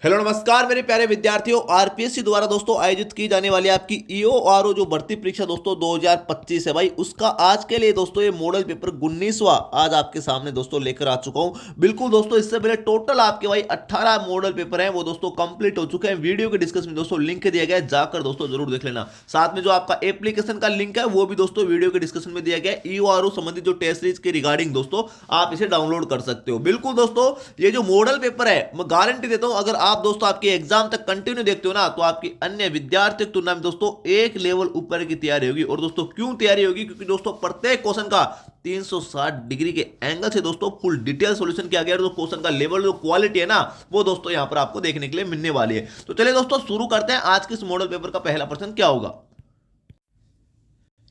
Hello नमस्कार मेरे प्यारे विद्यार्थियों। आरपीएससी द्वारा दोस्तों आयोजित की जाने वाली आपकी ईओआरओ जो भर्ती परीक्षा दोस्तों 2025 है भाई, उसका आज के लिए दोस्तों ये मॉडल पेपर 19वां आज आपके सामने दोस्तों लेकर आ चुका हूं। बिल्कुल दोस्तों, इससे पहले टोटल आपके भाई 18 मॉडल पेपर हैं, वो दोस्तों कंप्लीट हो चुके हैं। वीडियो के डिस्क्रिप्शन में दोस्तों लिंक दिया गया है, जाकर दोस्तों जरूर देख लेना। साथ में जो आपका एप्लीकेशन का लिंक है वो भी दोस्तों वीडियो के डिस्क्रिप्शन में दिया गया है। ईओआरओ संबंधित जो टेस्ट सीरीज के रिगार्डिंग दोस्तों आप इसे डाउनलोड कर सकते हो। बिल्कुल दोस्तों, ये जो मॉडल पेपर है मैं गारंटी देता हूं, अगर आप दोस्तों आपके एग्जाम तक कंटिन्यू देखते हो ना, तो आपकी अन्य विद्यार्थी तुलना में दोस्तों एक लेवल ऊपर की तैयारी होगी। और दोस्तों क्यों तैयारी होगी? क्योंकि दोस्तों प्रत्येक क्वेश्चन का 360 डिग्री के एंगल से दोस्तों फुल डिटेल सॉल्यूशन किया गया है। तो क्वेश्चन का लेवल जो क्वालिटी है ना, वो दोस्तों यहां पर आपको देखने के लिए मिलने वाली है। तो चलिए दोस्तों शुरू करते हैं। आज के इस मॉडल पेपर का पहला प्रश्न क्या होगा?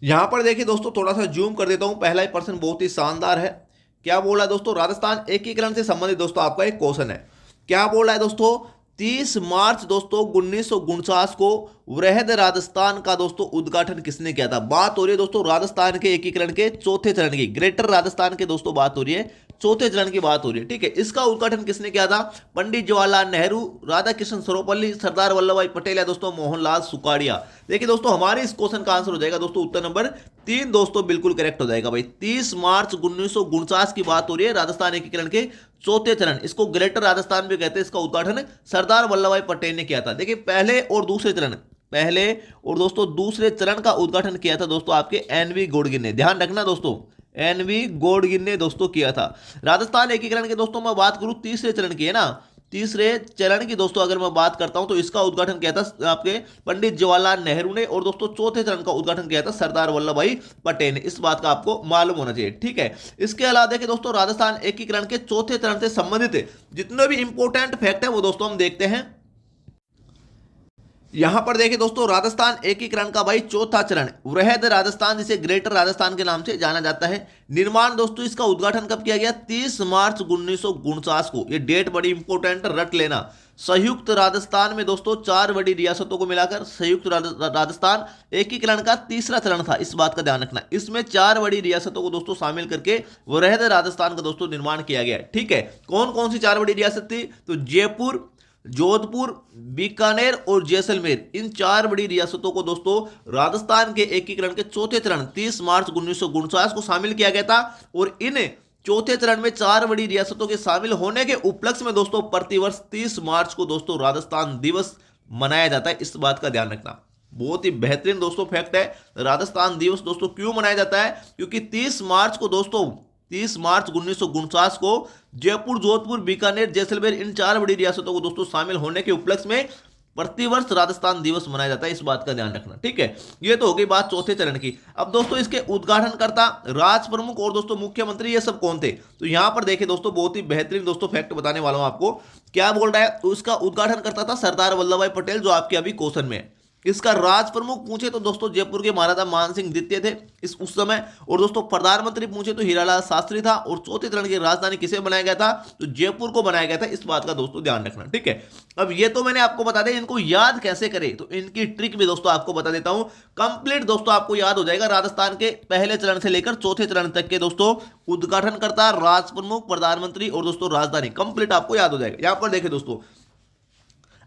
यहां पर देखिए दोस्तों, थोड़ा सा जूम कर देता हूं। पहला ही प्रश्न बहुत ही शानदार है। क्या बोल रहा है दोस्तों? राजस्थान एकीकरण से संबंधित दोस्तों आपका एक क्वेश्चन है। क्या बोल रहा है दोस्तों? 30 मार्च दोस्तों 1949 को वृहद राजस्थान का दोस्तों उद्घाटन किसने किया था? बात हो रही है दोस्तों राजस्थान के एकीकरण के चौथे चरण की, ग्रेटर राजस्थान के दोस्तों बात हो रही है, चौथे चरण की बात हो रही है। ठीक है, इसका उद्घाटन किसने किया था? पंडित जवाहरलाल नेहरू, राधा कृष्ण सर्वपल्ली, सरदार वल्लभ भाई पटेल या दोस्तों मोहनलाल सुखाड़िया। देखिए दोस्तों, हमारे इस क्वेश्चन का आंसर हो जाएगा दोस्तों उत्तर नंबर 3 दोस्तों बिल्कुल करेक्ट हो जाएगा भाई। 30 मार्च 1949 की बात हो रही है, राजस्थान एकीकरण के चौथे चरण, इसको ग्रेटर राजस्थान भी कहते हैं। इसका उद्घाटन सरदार वल्लभ भाई पटेल ने किया था। देखिए पहले और दूसरे चरण, पहले और दोस्तों दूसरे चरण का उद्घाटन किया था दोस्तों आपके एनवी गोडगिल ने। ध्यान रखना दोस्तों, एनवी गोडगिल ने दोस्तों किया था। राजस्थान एकीकरण के दोस्तों मैं बात करूं तीसरे चरण की है ना, तीसरे चरण की दोस्तों अगर मैं बात करता हूं तो इसका उद्घाटन किया था आपके पंडित जवाहरलाल नेहरू ने। और दोस्तों चौथे चरण का उद्घाटन किया था सरदार वल्लभ भाई पटेल ने। इस बात का आपको मालूम होना चाहिए। ठीक है, इसके अलावा देखिए दोस्तों राजस्थान एकीकरण के चौथे चरण से संबंधित जितने भी इंपॉर्टेंट फैक्ट है वो दोस्तों हम देखते हैं। यहां पर देखिए दोस्तों, राजस्थान एकीकरण का भाई चौथा चरण वृहद राजस्थान, जिसे ग्रेटर राजस्थान के नाम से जाना जाता है, निर्माण दोस्तों इसका उद्घाटन कब किया गया? 30 मार्च 1949 को। ये डेट बड़ी इंपॉर्टेंट, रट लेना। संयुक्त राजस्थान में दोस्तों 4 बड़ी रियासतों को मिलाकर संयुक्त राजस्थान एकीकरण का तीसरा चरण था। इस बात का ध्यान रखना, इसमें 4 बड़ी रियासतों को दोस्तों शामिल करके वृहद राजस्थान का दोस्तों निर्माण किया गया है। ठीक है, कौन कौन सी 4 बड़ी रियासत थी? तो जयपुर, जोधपुर, बीकानेर और जैसलमेर, इन 4 बड़ी रियासतों को दोस्तों राजस्थान के एकीकरण के चौथे चरण 30 मार्च 1949 को शामिल किया गया था। और इन चौथे चरण में 4 बड़ी रियासतों के शामिल होने के उपलक्ष्य में दोस्तों प्रतिवर्ष 30 मार्च को दोस्तों राजस्थान दिवस मनाया जाता है। इस बात का ध्यान रखना, बहुत ही बेहतरीन दोस्तों फैक्ट है। राजस्थान दिवस दोस्तों क्यों मनाया जाता है? क्योंकि 30 मार्च को दोस्तों 30 मार्च 1949 को जयपुर, जोधपुर, बीकानेर, जैसलमेर, इन 4 बड़ी रियासतों को दोस्तों शामिल होने के उपलक्ष्य में प्रतिवर्ष राजस्थान दिवस मनाया जाता है। इस बात का ध्यान रखना। ठीक है, ये तो हो गई बात चौथे चरण की। अब दोस्तों इसके उद्घाटनकर्ता, राज प्रमुख और दोस्तों मुख्यमंत्री, ये सब कौन थे? तो यहां पर देखिए दोस्तों, बहुत ही बेहतरीन दोस्तों फैक्ट बताने वाला हूं आपको। क्या बोल रहा है? तो उसका उद्घाटन करता था सरदार वल्लभ भाई पटेल, जो आपके अभी क्वेश्चन में है। इसका राज प्रमुख पूछे तो दोस्तों जयपुर के महाराजा मान सिंह द्वितीय थे इस उस समय। और दोस्तों प्रधानमंत्री पूछे तो हीरालाल शास्त्री था। और चौथे चरण की राजधानी किसे बनाया गया था? तो जयपुर को बनाया गया था। इस बात का दोस्तों ध्यान रखना। ठीक है, अब ये तो मैंने आपको बता दिया, इनको याद कैसे करें तो इनकी ट्रिक भी दोस्तों आपको बता देता हूं। कंप्लीट दोस्तों आपको याद हो जाएगा। राजस्थान के पहले चरण से लेकर चौथे चरण तक के दोस्तों उद्घाटनकर्ता, राज प्रमुख, प्रधानमंत्री और दोस्तों राजधानी कंप्लीट आपको याद हो जाएगा। यहां पर देखिए दोस्तों,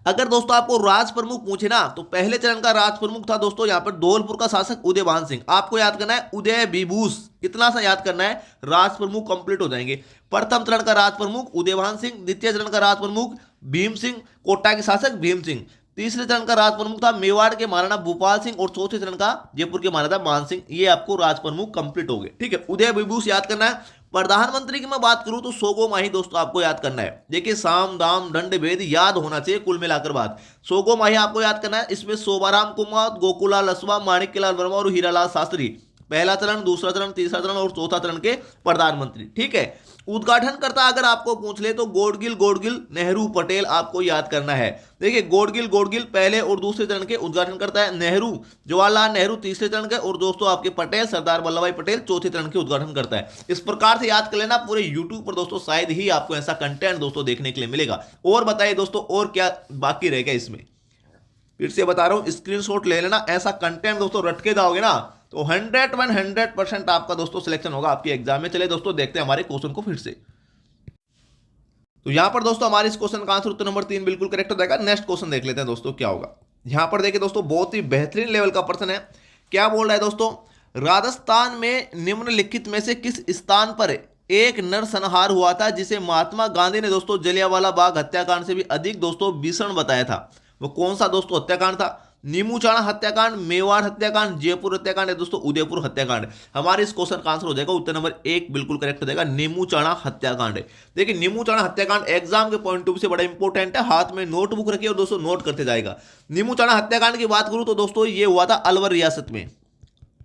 अगर दोस्तों आपको राज प्रमुख पूछे ना, तो पहले चरण का राज प्रमुख था दोस्तों यहां पर धौलपुर का शासक उदयभान सिंह। आपको याद करना है उदय विभूष, इतना सा याद करना है, राज प्रमुख कंप्लीट हो जाएंगे। प्रथम चरण का राज प्रमुख उदयभान सिंह, द्वितीय चरण का राज प्रमुख भीम सिंह, कोटा के शासक भीम सिंह, तीसरे चरण का राज प्रमुख था मेवाड़ के महाराणा भूपाल सिंह, और चौथे चरण का जयपुर के महाराजा मान सिंह। ये आपको राज प्रमुख कंप्लीट हो गए। ठीक है, उदय विभूष याद करना है। प्रधानमंत्री की मैं बात करूं तो सोगो माही दोस्तों आपको याद करना है। देखिए साम दाम दंड भेद याद होना चाहिए कुल मिलाकर बात। सोगो माही आपको याद करना है। इसमें शोभाराम कुमार, गोकुलाल लसवा, माणिक्यलाल वर्मा और हीरालाल शास्त्री पहला चरण, दूसरा चरण, तीसरा चरण और चौथा चरण के प्रधानमंत्री। ठीक है, उद्घाटनकर्ता अगर आपको पूछ ले तो गोडगिल, नेहरू, पटेल आपको याद करना है। देखिए गोडगिल पहले और दूसरे चरण के उद्घाटनकर्ता है, नेहरू, जवाहरलाल नेहरू तीसरे चरण के, और दोस्तों आपके पटेल, सरदार वल्लभ भाई पटेल चौथे चरण के उद्घाटन करता है। इस प्रकार से याद कर लेना। पूरे यूट्यूब पर दोस्तों शायद ही आपको ऐसा कंटेंट दोस्तों देखने के लिए मिलेगा। और बताइए दोस्तों और क्या बाकी रहेगा इसमें? फिर से बता रहा हूं, स्क्रीनशॉट ले लेना। ऐसा कंटेंट दोस्तों रट के जाओगे ना तो 100% आपका दोस्तों सिलेक्शन होगा आपके एग्जाम में। चले दोस्तों देखते हैं हमारे क्वेश्चन को फिर से। तो यहां पर दोस्तों हमारे इस क्वेश्चन का आंसर उत्तर नंबर 3 बिल्कुल करेक्ट हो जाएगा। नेक्स्ट क्वेश्चन देख लेते हैं दोस्तों क्या होगा। यहां पर देखिए दोस्तों बहुत ही बेहतरीन लेवल का प्रश्न है। क्या बोल रहा है दोस्तों, राजस्थान में निम्नलिखित में से किस स्थान पर एक नरसंहार हुआ था जिसे महात्मा गांधी ने दोस्तों जलियांवाला बाग हत्याकांड से भी अधिक दोस्तों भीषण बताया था? वो कौन सा दोस्तों हत्याकांड था? नीमूचाणा हत्याकांड, मेवाड़ हत्याकांड, जयपुर हत्याकांड है दोस्तों उदयपुर हत्याकांड। हमारे इस क्वेश्चन का आंसर हो जाएगा उत्तर नंबर 1 बिल्कुल करेक्ट हो जाएगा, नीमूचाणा हत्याकांड है। देखिए नीमूचाणा हत्याकांड एग्जाम के पॉइंट ऑफ व्यू से बड़ा इंपॉर्टेंट है, हाथ में नोटबुक रखिए और दोस्तों नोट करते जाएगा। नीमूचाणा हत्याकांड की बात करूं तो दोस्तों ये हुआ था अलवर रियासत में,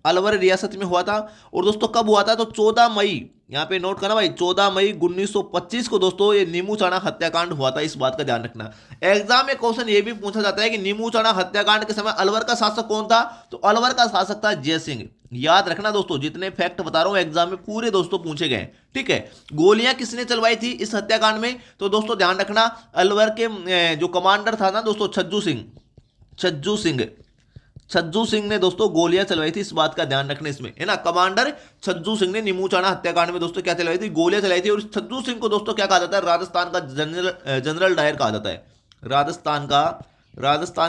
अलवर रियासत में हुआ था। और दोस्तों कब हुआ था? तो 14 मई, यहां पे नोट करना भाई, 14 मई 1925 को दोस्तों ये नीमूचाणा हत्याकांड हुआ था, इस बात का ध्यान रखना। एग्जाम में क्वेश्चन ये भी पूछा जाता है कि नीमूचाणा हत्याकांड के समय अलवर का शासक कौन था? तो अलवर का शासक था जय सिंह। याद रखना दोस्तों, जितने फैक्ट बता रहा हूं एग्जाम में पूरे दोस्तों पूछे गए। ठीक है, गोलियां किसने चलवाई थी इस हत्याकांड में? तो दोस्तों ध्यान रखना, अलवर के जो कमांडर था ना दोस्तों छज्जू सिंह ने दोस्तों गोलियां चलवाई थी, इस बात का ध्यान रखना इसमें, है ना। कमांडर छज्जू सिंह ने नीमूचाणा हत्याकांड में दोस्तों क्या चलवाई थी? गोलियां चलाई थी। और छज्जू सिंह को दोस्तों क्या कहा जाता है? राजस्थान का जनरल डायर कहा जाता है। राजस्थान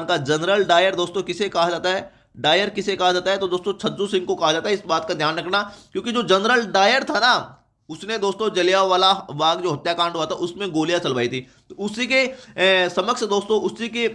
का जनरल डायर दोस्तों किसे कहा जाता है? डायर किसे कहा जाता है? तो दोस्तों छज्जू सिंह को कहा जाता है, इस बात का ध्यान रखना। क्योंकि जो जनरल डायर था ना, उसने दोस्तों जलियांवाला बाग जो हत्याकांड हुआ था उसमें गोलियां चलवाई थी। तो उसी के समक्ष दोस्तों, उसी के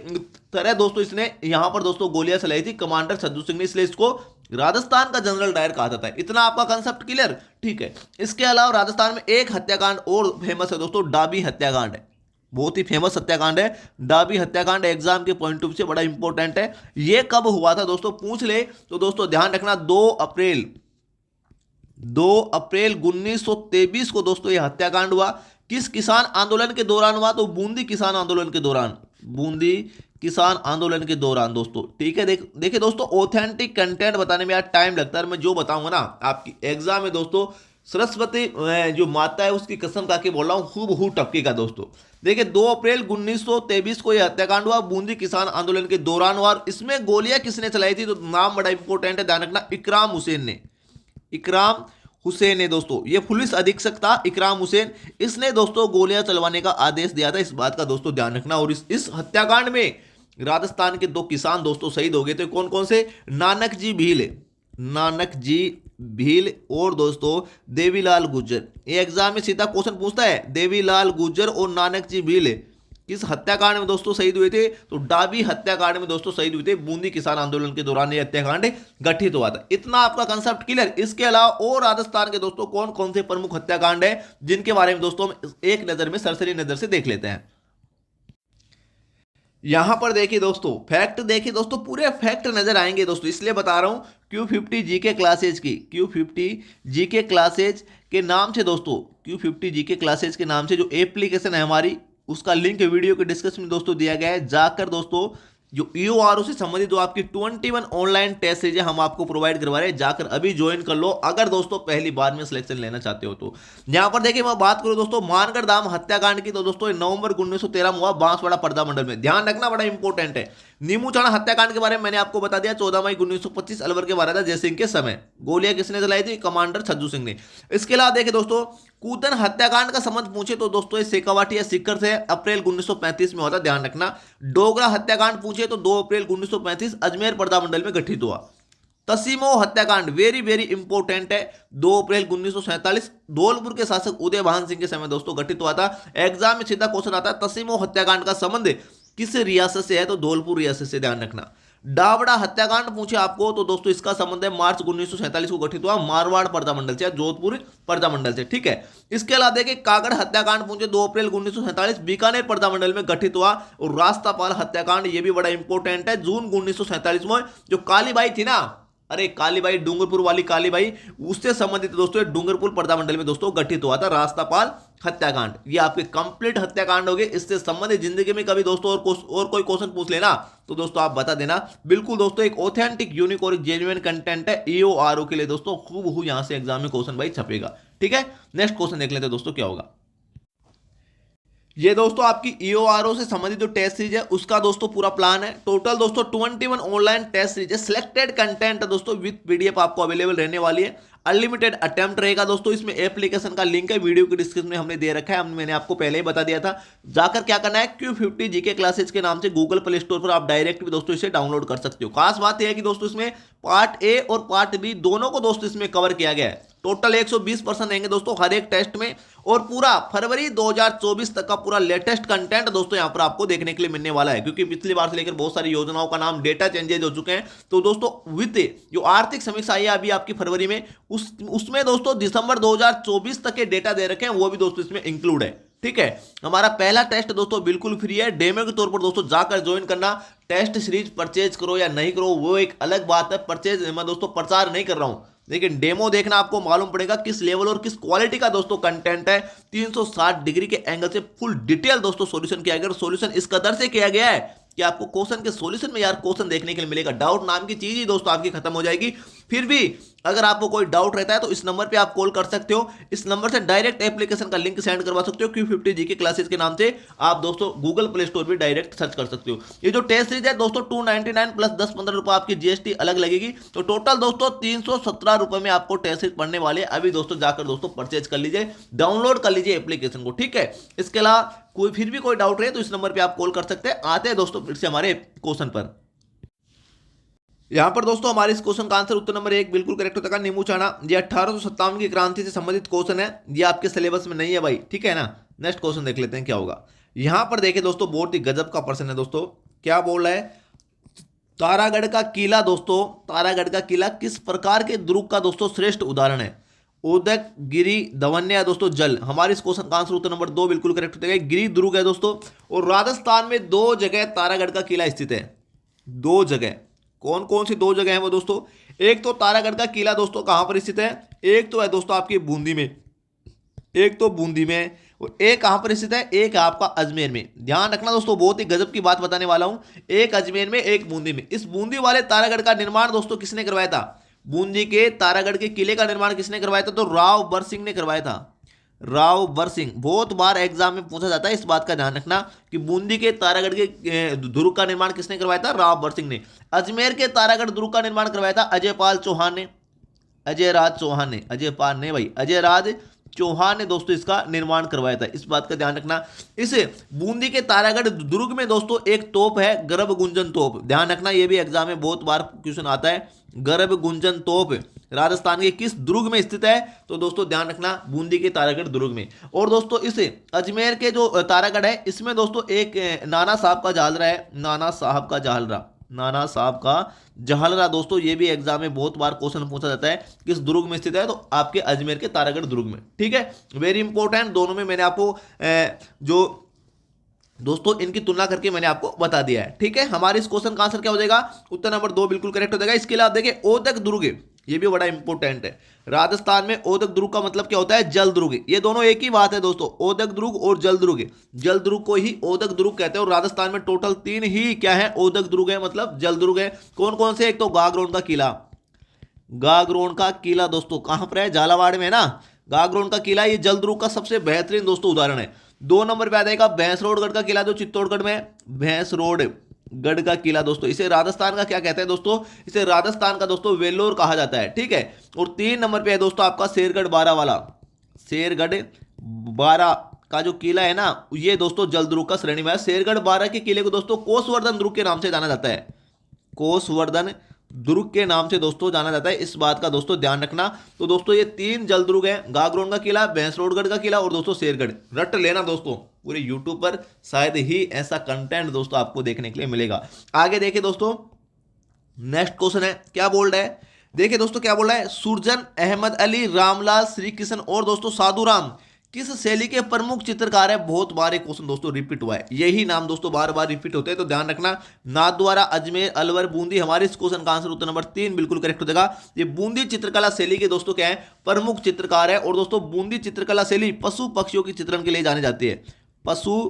तरह दोस्तों इसने यहां पर दोस्तों गोलियां चलाई थी कमांडर छज्जू सिंह ने, इसलिए इसको राजस्थान का जनरल डायर कहा जाता है। इतना आपका कंसेप्ट क्लियर? ठीक है। इसके अलावा राजस्थान में एक हत्याकांड और फेमस है दोस्तों, डाबी हत्याकांड है। बहुत ही फेमस हत्याकांड है डाबी हत्याकांड, एग्जाम के पॉइंट ऑफ व्यू से बड़ा इंपॉर्टेंट है। यह कब हुआ था दोस्तों पूछ ले तो दोस्तों ध्यान रखना, 2 अप्रैल 1923 को दोस्तों यह हत्याकांड हुआ। किस किसान आंदोलन के दौरान हुआ? तो बूंदी किसान आंदोलन के दौरान दोस्तों। ठीक है, देखिए दोस्तों ऑथेंटिक कंटेंट बताने में यार टाइम लगता है, मैं जो बताऊंगा ना आपकी एग्जाम में दोस्तों, सरस्वती जो माता है उसकी कसम खा के बोल रहा हूं, हूबहू टपकेगा दोस्तों। देखिए 2 अप्रैल 1923 को यह हत्याकांड हुआ, बूंदी किसान आंदोलन के दौरान हुआ। और इसमें गोलियां किसने चलाई थी? तो नाम बड़ा इंपॉर्टेंट है, ध्यान रखना, इकराम हुसैन ने दोस्तों, ये पुलिस अधीक्षक था इकराम हुसैन, इसने दोस्तों गोलियां चलवाने का आदेश दिया था, इस बात का दोस्तों ध्यान रखना। और इस हत्याकांड में राजस्थान के 2 किसान दोस्तों शहीद हो गए थे। कौन कौन से? नानक जी भील और दोस्तों देवीलाल गुर्जर। ये एग्जाम में सीधा क्वेश्चन पूछता है, देवीलाल गुर्जर और नानक जी भील किस हत्याकांड में दोस्तों शहीद हुए थे? तो डाबी हत्याकांड में दोस्तों शहीद हुए थे। बूंदी किसान आंदोलन के दौरान यह हत्याकांड गठित हुआ था। इतना आपका कंसेप्ट क्लियर? इसके अलावा और राजस्थान के दोस्तों कौन कौन से प्रमुख हत्याकांड है जिनके बारे में दोस्तों हम एक नजर में सरसरी नजर से देख लेते हैं। यहां पर देखिए दोस्तों, फैक्ट देखिए दोस्तों, पूरे फैक्ट नजर आएंगे दोस्तों, इसलिए बता रहा हूं। Q50 जीके क्लासेज के नाम से दोस्तों, Q50 जीके क्लासेज के नाम से जो एप्लीकेशन है हमारी, उसका लिंक वीडियो के डिस्क्रिप्शन में दोस्तों दिया गया है। जाकर दोस्तों जो EORO से संबंधित जो आपकी 21 ऑनलाइन टेस्ट सीरीज हम आपको प्रोवाइड करवा रहे हैं, जाकर अभी ज्वाइन कर लो अगर दोस्तों पहली बार में सिलेक्शन लेना चाहते हो तो। यहां पर देखिए मैं बात करूं दोस्तों मानगढ़ धाम हत्याकांड की, तो दोस्तों नवंबर 1913 में हुआ, बांसवाड़ा पर्दा मंडल में। ध्यान रखना, बड़ा इंपॉर्टेंट है। नीमूचाणा हत्याकांड के बारे में मैंने आपको बता दिया, 14 मई 1925 अलवर के महाराजा जयसिंह के समय। गोलियां किसने चलाई थी? कमांडर छज्जू सिंह ने। इसके अलावा देखिए दोस्तों कूतन हत्याकांड का संबंध पूछे तो दोस्तों शेखावाटी या सीकर से अप्रैल 1935 में होता, ध्यान रखना। डोगरा हत्याकांड पूछे तो 2 अप्रैल 1935 अजमेर पर्दा मंडल में गठित हुआ। तसीमो हत्याकांड वेरी वेरी इंपॉर्टेंट है, 2 अप्रैल 1947 धौलपुर के शासक उदय भान सिंह के समय दोस्तों गठित हुआ था। एग्जाम में सीधा क्वेश्चन आता है, तसीमो हत्याकांड का संबंध किस रियासत से है? तो धौलपुर रियासत से, ध्यान रखना। डावड़ा हत्याकांड पूछे आपको तो दोस्तों इसका संबंध है मार्च 1947 को गठित हुआ मारवाड़ पर्दा मंडल से, जोधपुर पर्दा मंडल से। ठीक है, इसके अलावा देखिए कागड़ हत्याकांड पूछे 2 अप्रैल 1947 बीकानेर पर्दा मंडल में गठित हुआ। और रास्तापाल हत्याकांड ये भी बड़ा इंपॉर्टेंट है, जून 1947 में जो कालीबाई थी ना, अरे कालीबाई डूंगरपुर वाली कालीबाई, उससे संबंधित दोस्तों डूंगरपुर पर्दा मंडल में दोस्तों गठित हुआ था रास्तापाल हत्याकांड। ये आपके कंप्लीट हत्याकांड हो गए। इससे संबंधित जिंदगी में कभी दोस्तों और कोई क्वेश्चन पूछ लेना तो दोस्तों आप बता देना। बिल्कुल दोस्तों एक ऑथेंटिक यूनिक और जेन्युइन कंटेंट है EORO के लिए दोस्तों, खूब यहां से एग्जाम में क्वेश्चन भाई छपेगा। ठीक है, नेक्स्ट क्वेश्चन देख लेते हैं दोस्तों क्या होगा। ये दोस्तों आपकी EORO से संबंधित जो टेस्ट सीरीज है उसका दोस्तों पूरा प्लान है। टोटल दोस्तों 21 ऑनलाइन टेस्ट सीरीज है, सिलेक्टेड कंटेंट दोस्तों विद PDF आपको अवेलेबल रहने वाली है। अनलिमिटेड अटेम्प्ट रहेगा दोस्तों। इसमें एप्लीकेशन का लिंक है, वीडियो के डिस्क्रिप्शन में हमने दे रखा है, मैंने आपको पहले ही बता दिया था। जाकर क्या करना है, Q50 GK क्लासेज के नाम से गूगल प्ले स्टोर पर आप डायरेक्ट भी दोस्तों इसे डाउनलोड कर सकते हो। खास बात यह है कि दोस्तों इसमें पार्ट ए और पार्ट बी दोनों को दोस्तों इसमें कवर किया गया है। टोटल 120% रहेंगे दोस्तों हर एक टेस्ट में, और पूरा फरवरी 2024 तक का पूरा लेटेस्ट कंटेंट दोस्तों यहां पर आपको देखने के लिए मिलने वाला है। क्योंकि पिछली बार से लेकर बहुत सारी योजनाओं का नाम डेटा चेंजेज हो चुके हैं, तो दोस्तों विद जो आर्थिक समीक्षा आई है अभी आपकी फरवरी में, उसमें दोस्तों दिसंबर 2024 तक के डेटा दे रखे हैं, वो भी दोस्तों इसमें इंक्लूड है। ठीक है, हमारा पहला टेस्ट दोस्तों बिल्कुल फ्री है, डेमो के तौर पर दोस्तों जाकर ज्वाइन करना। टेस्ट सीरीज परचेज करो या नहीं करो वो एक अलग बात है, परचेज मैं दोस्तों प्रचार नहीं कर रहा हूं, लेकिन डेमो देखना आपको मालूम पड़ेगा किस लेवल और किस क्वालिटी का दोस्तों कंटेंट है। 360 डिग्री के एंगल से फुल डिटेल दोस्तों सॉल्यूशन किया गया, और सॉल्यूशन इस कदर से किया गया है कि आपको क्वेश्चन के सॉल्यूशन में यार क्वेश्चन देखने के लिए मिलेगा। डाउट नाम की चीज ही दोस्तों आपकी खत्म हो जाएगी। फिर भी अगर आपको कोई डाउट रहता है तो इस नंबर पे आप कॉल कर सकते हो, इस नंबर से डायरेक्ट एप्लीकेशन का लिंक सेंड करवा सकते हो। Q50 GK क्लासेस के नाम से आप दोस्तों गूगल प्ले स्टोर पे डायरेक्ट सर्च कर सकते हो। ये जो टेस्ट सीरीज है दोस्तों 299 प्लस 10-15 रुपए आपकी GST अलग लगेगी, तो टोटल दोस्तों 317 रुपए में आपको टेस्ट सीरीज पढ़ने वाले। अभी दोस्तों जाकर दोस्तों परचेज कर लीजिए, डाउनलोड कर लीजिए एप्लीकेशन को। ठीक है, इसके अलावा कोई फिर भी कोई डाउट रहे तो इस नंबर पर आप कॉल कर सकते हैं। आते हैं दोस्तों फिर से हमारे क्वेश्चन पर। यहां पर दोस्तों हमारे इस क्वेश्चन का आंसर उत्तर नंबर 1 बिल्कुल करेक्ट होता है, नींबू चाना। ये 1857 की क्रांति से संबंधित क्वेश्चन है, ये आपके सिलेबस में नहीं है भाई। ठीक है ना, नेक्स्ट क्वेश्चन देख लेते हैं क्या होगा। यहां पर देखिए दोस्तों बहुत ही गजब का प्रश्न है दोस्तों। क्या बोल रहा है, तारागढ़ का किला दोस्तों, तारागढ़ का किला किस प्रकार के दुर्ग का दोस्तों श्रेष्ठ उदाहरण है। उदक, गिरी, धवन्या दोस्तों जल। हमारे इस क्वेश्चन का आंसर उत्तर नंबर 2 बिल्कुल करेक्ट होता है, गिरी दुर्ग है दोस्तों। और राजस्थान में 2 जगह तारागढ़ का किला स्थित है, 2 जगह। कौन कौन सी 2 जगह हैं वो दोस्तों, एक तो तारागढ़ का किला दोस्तों कहां पर स्थित है, एक तो है दोस्तों आपकी बूंदी में, एक तो बूंदी में, और एक कहां पर स्थित है, एक है आपका अजमेर में। ध्यान रखना दोस्तों, बहुत ही गजब की बात बताने वाला हूं, एक अजमेर में एक बूंदी में। इस बूंदी वाले तारागढ़ का निर्माण दोस्तों किसने करवाया था, बूंदी के तारागढ़ के किले का निर्माण किसने करवाया था, तो राव बरसिंह ने करवाया था, राव बरसिंह। बहुत बार एग्जाम में पूछा जाता है, इस बात का ध्यान रखना कि बूंदी के तारागढ़ के दुर्ग का निर्माण किसने करवाया था, राव बरसिंह ने। अजमेर के तारागढ़ दुर्ग का निर्माण करवाया था अजयपाल चौहान ने, अजय राज चौहान ने, अजयपाल ने भाई, अजय राज चौहान ने दोस्तों इसका निर्माण करवाया था, इस बात का ध्यान रखना। इस बूंदी के तारागढ़ दुर्ग में दोस्तों एक तोप है, गर्भ गुंजन तोप। ध्यान रखना, ये भी एग्जाम में बहुत बार क्वेश्चन आता है। गर्भ गुंजन तोप राजस्थान के किस दुर्ग में स्थित है, तो दोस्तों ध्यान रखना बूंदी के तारागढ़ दुर्ग में। और दोस्तों इस अजमेर के जो तारागढ़ है इसमें दोस्तों एक नाना साहब का जालरा है, नाना साहब का जालरा, नाना साहब का जालरा दोस्तों, ये भी एग्जाम में बहुत बार क्वेश्चन पूछा जाता है किस दुर्ग में स्थित है, तो आपके अजमेर के तारागढ़ दुर्ग में। ठीक है, वेरी इंपॉर्टेंट, दोनों में मैंने आपको जो दोस्तों इनकी तुलना करके मैंने आपको बता दिया है। ठीक है, हमारे इस क्वेश्चन का आंसर क्या हो जाएगा, उत्तर नंबर 2 बिल्कुल करेक्ट हो जाएगा। इसके अलावा देखिए ओदक दुर्ग, ये भी बड़ा इंपॉर्टेंट है। राजस्थान में ओदक दुर्ग का मतलब क्या होता है, जल दुर्ग। ये दोनों एक ही बात है दोस्तों, ओदक दुर्ग और जल दुर्ग। जल दुर्ग को ही ओदक दुर्ग कहते हैं, और राजस्थान में टोटल 3 ही क्या है, ओदक दुर्ग है, मतलब जल दुर्ग है। कौन कौन से, एक तो गागरोन का किला, गागरोन का किला दोस्तों कहां पर है, झालावाड़ में ना, गागरोन का किला, ये जल दुर्ग का सबसे बेहतरीन दोस्तों उदाहरण है। 2 नंबर पे आ जाएगा भैंसरोडगढ़ का किला जो चित्तौड़गढ़ में, भैंसरोडगढ़ का किला दोस्तों, इसे राजस्थान का क्या कहते हैं दोस्तों, इसे राजस्थान का दोस्तों वेल्लोर कहा जाता है। ठीक है, और 3 नंबर पे है दोस्तों आपका शेरगढ़ बारा वाला, शेरगढ़ बारा का जो किला है ना, ये दोस्तों जल दुर्ग का श्रेणी में है। शेरगढ़ बारा के किले को दोस्तों कोसवर्धन दुर्ग के नाम से जाना जाता है, कोसवर्धन दुर्ग के नाम से दोस्तों जाना जाता है, इस बात का दोस्तों ध्यान रखना। तो दोस्तों ये 3 जल दुर्ग हैं, गागरोन का किला, भैंसरोडगढ़ का किला और दोस्तों शेरगढ़। रट लेना दोस्तों, पूरे यूट्यूब पर शायद ही ऐसा कंटेंट दोस्तों आपको देखने के लिए मिलेगा। आगे देखिए दोस्तों, नेक्स्ट क्वेश्चन है, क्या बोल रहा है, देखिए दोस्तों क्या बोल रहा है, सुरजन, अहमद अली, रामलाल, श्री कृष्ण और दोस्तों साधुराम किस शैली के प्रमुख चित्रकार है। बहुत बार एक क्वेश्चन दोस्तों रिपीट हुआ है, यही नाम दोस्तों बार बार रिपीट होते हैं, तो ध्यान रखना। नाथद्वारा, अजमेर, अलवर, बूंदी। हमारे इस क्वेश्चन का आंसर उत्तर नंबर 3 बिल्कुल करेक्ट हो जाएगा। ये बूंदी चित्रकला शैली के दोस्तों क्या है, प्रमुख चित्रकार है। और दोस्तों बूंदी चित्रकला शैली पशु पक्षियों के चित्रण के लिए जानी जाती है, पशु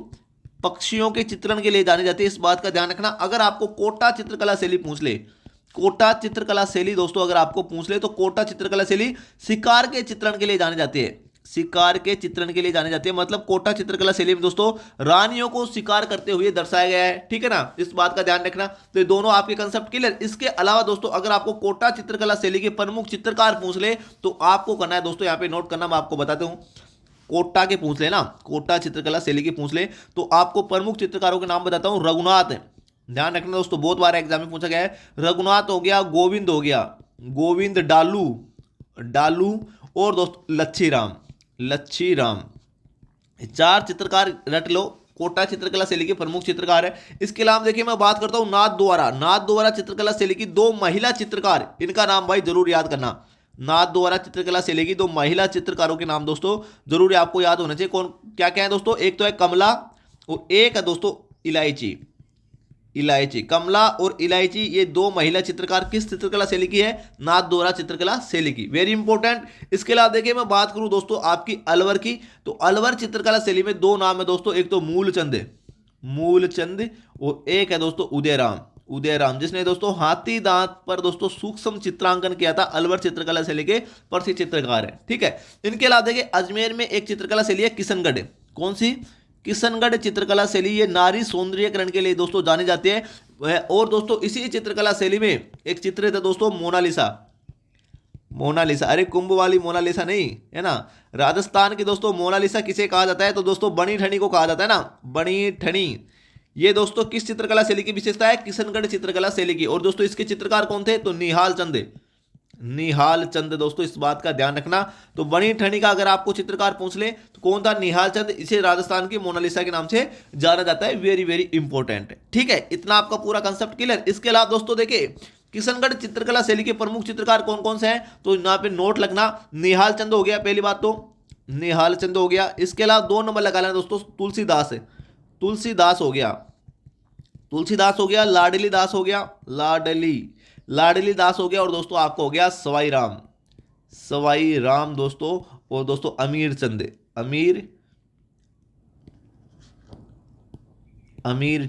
पक्षियों के चित्रण के लिए जानी जाती है, इस बात का ध्यान रखना। अगर आपको कोटा चित्रकला शैली पूछ ले, कोटा चित्रकला शैली दोस्तों अगर आपको पूछ ले, तो कोटा चित्रकला शैली शिकार के चित्रण के लिए जानी जाती है, शिकार के चित्रण के लिए जानी जाती है। मतलब कोटा चित्रकला शैली में दोस्तों रानियों को शिकार करते हुए दर्शाया गया है, ठीक है ना, इस बात का ध्यान रखना। तो ये दोनों आपके कंसेप्ट क्लियर। इसके अलावा दोस्तों अगर आपको कोटा चित्रकला शैली के प्रमुख चित्रकार पूछ ले तो आपको करना है दोस्तों, यहाँ पे नोट करना, मैं आपको बताता हूँ। कोटा के पूछ ले ना, कोटा चित्रकला शैली के पूछ ले तो आपको प्रमुख चित्रकारों के नाम बताता हूँ। रघुनाथ, ध्यान रखना दोस्तों, बहुत बार एग्जाम में पूछा गया है। रघुनाथ हो गया, गोविंद हो गया, गोविंद डालू, डालू और दोस्तों लच्छी राम, चार चित्रकार रट लो, कोटा चित्रकला शैली के प्रमुख चित्रकार है। इसके अलावा देखिए मैं बात करता हूं नाथ द्वारा चित्रकला शैली की दो महिला चित्रकार, इनका नाम भाई जरूर याद करना। नाथ द्वारा चित्रकला शैली की दो महिला चित्रकारों के नाम दोस्तों जरूर आपको याद होना चाहिए। कौन क्या क्या है दोस्तों, एक तो है कमला और एक है दोस्तों इलायची। कमला और इलायची ये दो महिला चित्रकार किस चित्रकला शैली की है, नाथ द्वारा चित्रकला शैली की, वेरी इंपॉर्टेंट। इसके अलावा देखिए मैं बात करूं दोस्तों आपकी अलवर की, तो अलवर चित्रकला शैली में दो नाम है दोस्तों, एक तो मूलचंद और एक है दोस्तों उदयराम, जिसने दोस्तों हाथी दांत पर दोस्तों सूक्ष्म चित्रांकन किया था, अलवर चित्रकला शैली के प्रसिद्ध चित्रकार है, ठीक है। इनके अलावा देखिए अजमेर में एक चित्रकला शैली है किशनगढ़, कौन सी, किशनगढ़ चित्रकला शैली, ये नारी सौंदर्यकरण के लिए दोस्तों जानी जाती है। और दोस्तों इसी चित्रकला शैली में एक चित्र था दोस्तों मोनालिसा, अरे कुंभ वाली मोनालिसा नहीं है ना, राजस्थान की दोस्तों मोनालिसा किसे कहा जाता है, तो दोस्तों बनी ठनी को कहा जाता है ना, बनी ठनी। ये दोस्तों किस चित्रकला शैली की विशेषता है, किशनगढ़ चित्रकला शैली की। और दोस्तों इसके चित्रकार कौन थे, तो निहाल चंद दोस्तों, इस बात का ध्यान रखना। तो बनी ठनी का अगर आपको चित्रकार पूछ ले तो कौन था, निहाल चंद, इसे राजस्थान की मोनालिसा के नाम से जाना जाता है, वेरी वेरी इंपॉर्टेंट, ठीक है। इतना आपका पूरा कंसेप्ट क्लियर। इसके अलावा दोस्तों देखिए किशनगढ़ चित्रकला शैली के प्रमुख चित्रकार कौन कौन से हैं, तो यहाँ पे नोट लगना, निहाल चंद हो गया, पहली बात तो निहाल चंद हो गया। इसके अलावा 2 नंबर लगा लेना दोस्तों, तुलसीदास हो गया, लाडली दास हो गया, लाडली दास हो गया, और दोस्तों आपको हो गया सवाई राम दोस्तों, और दोस्तों अमीर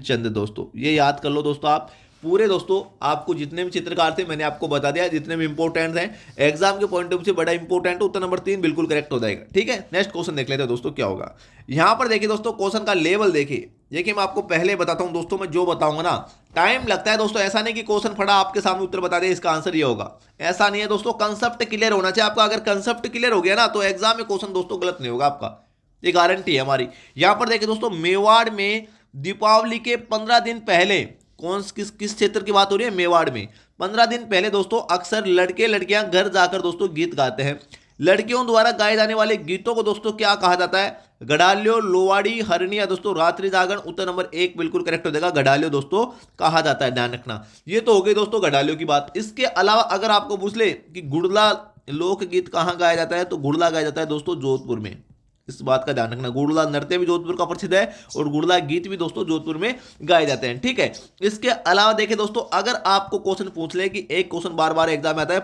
चंद दोस्तों, ये याद कर लो दोस्तों आप पूरे। दोस्तों आपको जितने भी चित्रकार थे मैंने आपको बता दिया, जितने भी इंपॉर्टेंट हैं एग्जाम के पॉइंट ऑफ व्यू से बड़ा इंपॉर्टेंट, उत्तर नंबर 3 बिल्कुल करेक्ट हो जाएगा, ठीक है। नेक्स्ट क्वेश्चन देख लेते हैं दोस्तों क्या होगा। यहां पर देखिए दोस्तों क्वेश्चन का लेवल देखिए मैं आपको पहले बताता हूं दोस्तों, मैं जो बताऊंगा ना टाइम लगता है दोस्तों, ऐसा नहीं कि क्वेश्चन पढ़ा आपके सामने उत्तर बता दे इसका आंसर ये होगा, ऐसा नहीं है दोस्तों। कंसेप्ट क्लियर होना चाहिए आपका, अगर कंसेप्ट क्लियर हो गया ना तो एग्जाम में क्वेश्चन दोस्तों गलत नहीं होगा आपका, ये गारंटी है हमारी। यहां पर देखिए दोस्तों मेवाड़ में दीपावली के 15 दिन पहले, किस क्षेत्र की बात हो रही है, मेवाड़ में 15 दिन पहले दोस्तों अक्सर लड़के लड़कियां घर जाकर दोस्तों गीत गाते हैं। लड़कियों द्वारा गाए जाने वाले गीतों को दोस्तों क्या कहा जाता है, गडालियो, लोवाड़ी, हरनिया दोस्तों, रात्रि जागरण, उत्तर नंबर 1 बिल्कुल करेक्ट हो जाएगा, गडालियो दोस्तों कहा जाता है, ध्यान रखना। ये तो हो गई दोस्तों गडालियो की बात। इसके अलावा अगर आपको पूछ ले कि गुड़ला लोकगीत कहां गाया जाता है, तो गुड़ला गाया जाता है दोस्तों जोधपुर में, इस बात का ध्यान रखना। गुड़ला नृत्य भी जोधपुर का प्रसिद्ध है और गुड़ला गीत भी दोस्तों जोधपुर में गाए जाते हैं, ठीक है। इसके अलावा देखिए दोस्तों अगर आपको क्वेश्चन पूछ ले कि एक क्वेश्चन बार बार एग्जाम में आता है,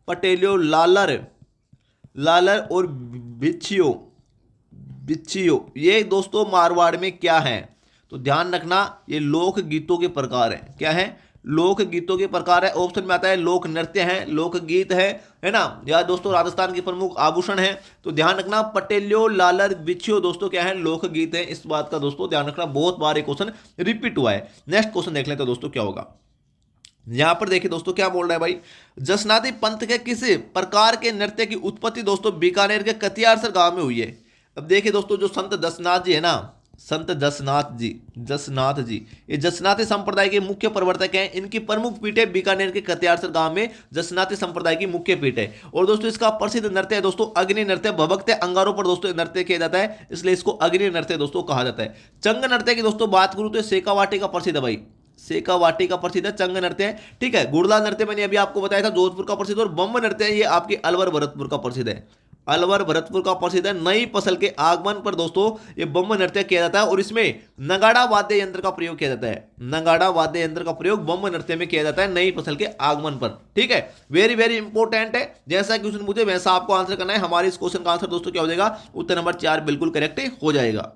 पटेलियो लालर और बिच्छियो, ये दोस्तों मारवाड़ में क्या है, तो ध्यान रखना ये लोक गीतों के प्रकार हैं, क्या है, लोक गीतों के प्रकार है। ऑप्शन में आता है लोक नृत्य है, लोक गीत है ना, या दोस्तों राजस्थान के प्रमुख आभूषण है, तो ध्यान रखना पटेलियो लालर बिच्छियो दोस्तों क्या है, लोक गीत है, इस बात का दोस्तों ध्यान रखना, बहुत बार एक क्वेश्चन रिपीट हुआ है। नेक्स्ट क्वेश्चन देख लेते हैं दोस्तों क्या होगा। यहां पर देखिए दोस्तों क्या बोल रहा है भाई, जसनाती पंथ के किस प्रकार के नृत्य की उत्पत्ति दोस्तों बीकानेर के कतियारसर गांव में हुई है। अब देखिए दोस्तों जो संत जसनाथ जी है ना, संत जसनाथ जी ये जसनाती संप्रदाय के मुख्य प्रवर्तक हैं। इनकी प्रमुख पीठ है बीकानेर के कतियारसर गांव में, जसनाती संप्रदाय की मुख्य पीठ है। और दोस्तों इसका प्रसिद्ध नृत्य है दोस्तों अग्नि नृत्य, भभकते अंगारों पर दोस्तों नृत्य किया जाता है, इसलिए इसको अग्नि नृत्य दोस्तों कहा जाता है। चंग नृत्य की दोस्तों बात करूं तो सेकावाटी का प्रसिद्ध है भाई, सेकावाटी का प्रसिद्ध है, चंग नृत्य है, ठीक है। गुड़ला नृत्य मैंने अभी आपको बताया था जोधपुर का प्रसिद्ध, और बम्ब नृत्य है ये आपके अलवर भरतपुर का प्रसिद्ध है, अलवर भरतपुर का प्रसिद्ध है। नई फसल के आगमन पर दोस्तों ये बम्ब नृत्य किया जाता है और इसमें नगाड़ा वाद्य यंत्र का प्रयोग किया जाता है, नगाड़ा वाद्य यंत्र का प्रयोग बम्ब नृत्य में किया जाता है नई फसल के आगमन पर, ठीक है। वेरी वेरी इंपॉर्टेंट है, जैसा क्वेश्चन पूछे वैसा आपको आंसर करना है। हमारे इस क्वेश्चन का आंसर दोस्तों क्या हो जाएगा, उत्तर नंबर 4 बिल्कुल करेक्ट हो जाएगा।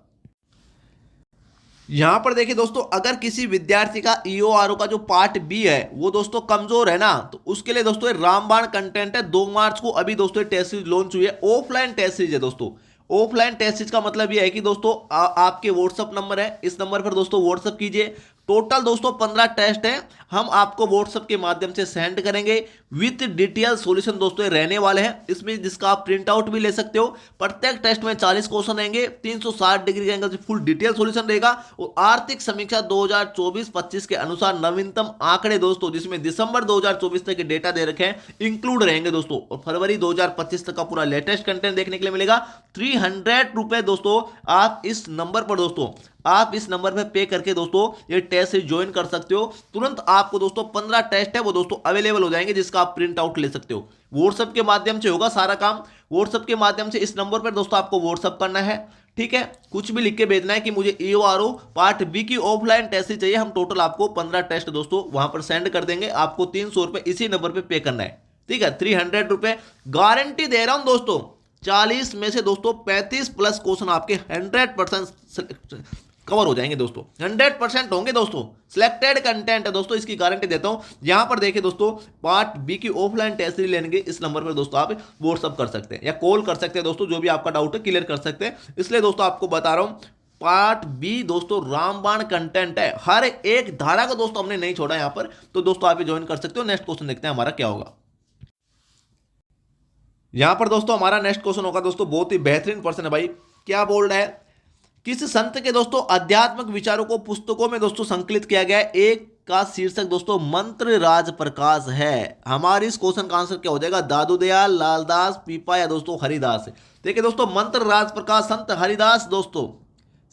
यहाँ पर देखिए दोस्तों, अगर किसी विद्यार्थी का ईओआरओ का जो पार्ट बी है वो दोस्तों कमजोर है ना, तो उसके लिए दोस्तों ये रामबाण कंटेंट है। 2 मार्च को अभी दोस्तों टेस्ट सीरीज लॉन्च हुई है, ऑफलाइन टेस्ट सीरीज है दोस्तों। ऑफलाइन टेस्ट सीरीज का मतलब ये है कि दोस्तों आपके व्हाट्सअप नंबर है, इस नंबर पर दोस्तों व्हाट्सअप कीजिए। टोटल दोस्तों 15 टेस्ट है, हम आपको व्हाट्सएप के माध्यम से सेंड करेंगे विथ डिटेल सॉल्यूशन दोस्तों ये रहने वाले हैं, इसमें जिसका आप प्रिंट आउट भी ले सकते हो। प्रत्येक टेस्ट में 40 क्वेश्चन रहेंगे, 360 डिग्री के एंगल से फुल डिटेल सॉल्यूशन रहेगा और आर्थिक समीक्षा 2024-25 के अनुसार नवीनतम आंकड़े दोस्तों, जिसमें दिसंबर 2024 तक के डेटा दे रखे हैं, इंक्लूड रहेंगे दोस्तों। और फरवरी 2025 तक का पूरा लेटेस्ट कंटेंट देखने के लिए मिलेगा। 300 रुपए दोस्तों आप इस नंबर पर दोस्तों, आप इस नंबर पे पे करके दोस्तों ये टेस्ट से ज्वाइन कर सकते हो। तुरंत आपको दोस्तों 15 टेस्ट है वो दोस्तों अवेलेबल हो जाएंगे, जिसका आप प्रिंट आउट ले सकते हो। व्हाट्सएप के माध्यम से होगा सारा काम, व्हाट्सएप के माध्यम से इस नंबर पर दोस्तों आपको व्हाट्सएप करना है, ठीक है। कुछ भी लिख के भेजना है कि मुझे ईओआरओ पार्ट बी की ऑफलाइन टेस्ट चाहिए, हम टोटल आपको 15 टेस्ट दोस्तों वहां पर सेंड कर देंगे। आपको 300 रुपए इसी नंबर पर पे करना है, ठीक है। 300 रुपए गारंटी दे रहा हूं दोस्तों। 40 में से दोस्तों 35 प्लस क्वेश्चन आपके 100% कवर हो जाएंगे दोस्तों, 100% होंगे दोस्तों। सिलेक्टेड कंटेंट है दोस्तों, इसकी गारंटी देता हूं। यहां पर देखिए दोस्तों, पार्ट बी की ऑफलाइन टेस्ट सीरीज लेंगे, इस नंबर पर दोस्तों आप व्हाट्सअप कर सकते हैं या कॉल कर सकते हैं दोस्तों, जो भी आपका डाउट है क्लियर कर सकते हैं। इसलिए दोस्तों आपको बता रहा हूं, पार्ट बी दोस्तों रामबाण कंटेंट है, हर एक धारा को दोस्तों हमने नहीं छोड़ा यहां पर, तो दोस्तों आप ज्वाइन कर सकते हो। नेक्स्ट क्वेश्चन देखते हैं हमारा क्या होगा। यहां पर दोस्तों हमारा नेक्स्ट क्वेश्चन होगा दोस्तों, बहुत ही बेहतरीन प्रश्न है भाई। क्या बोल रहा है, किस संत के दोस्तों आध्यात्मिक विचारों को पुस्तकों में दोस्तों संकलित किया गया है। एक का शीर्षक दोस्तों मंत्र राज प्रकाश है। हमारी इस क्वेश्चन का आंसर क्या हो जाएगा, दादू दयाल, लालदास, पीपा या दोस्तों हरिदास। देखिए दोस्तों, मंत्र राज प्रकाश संत हरिदास दोस्तों,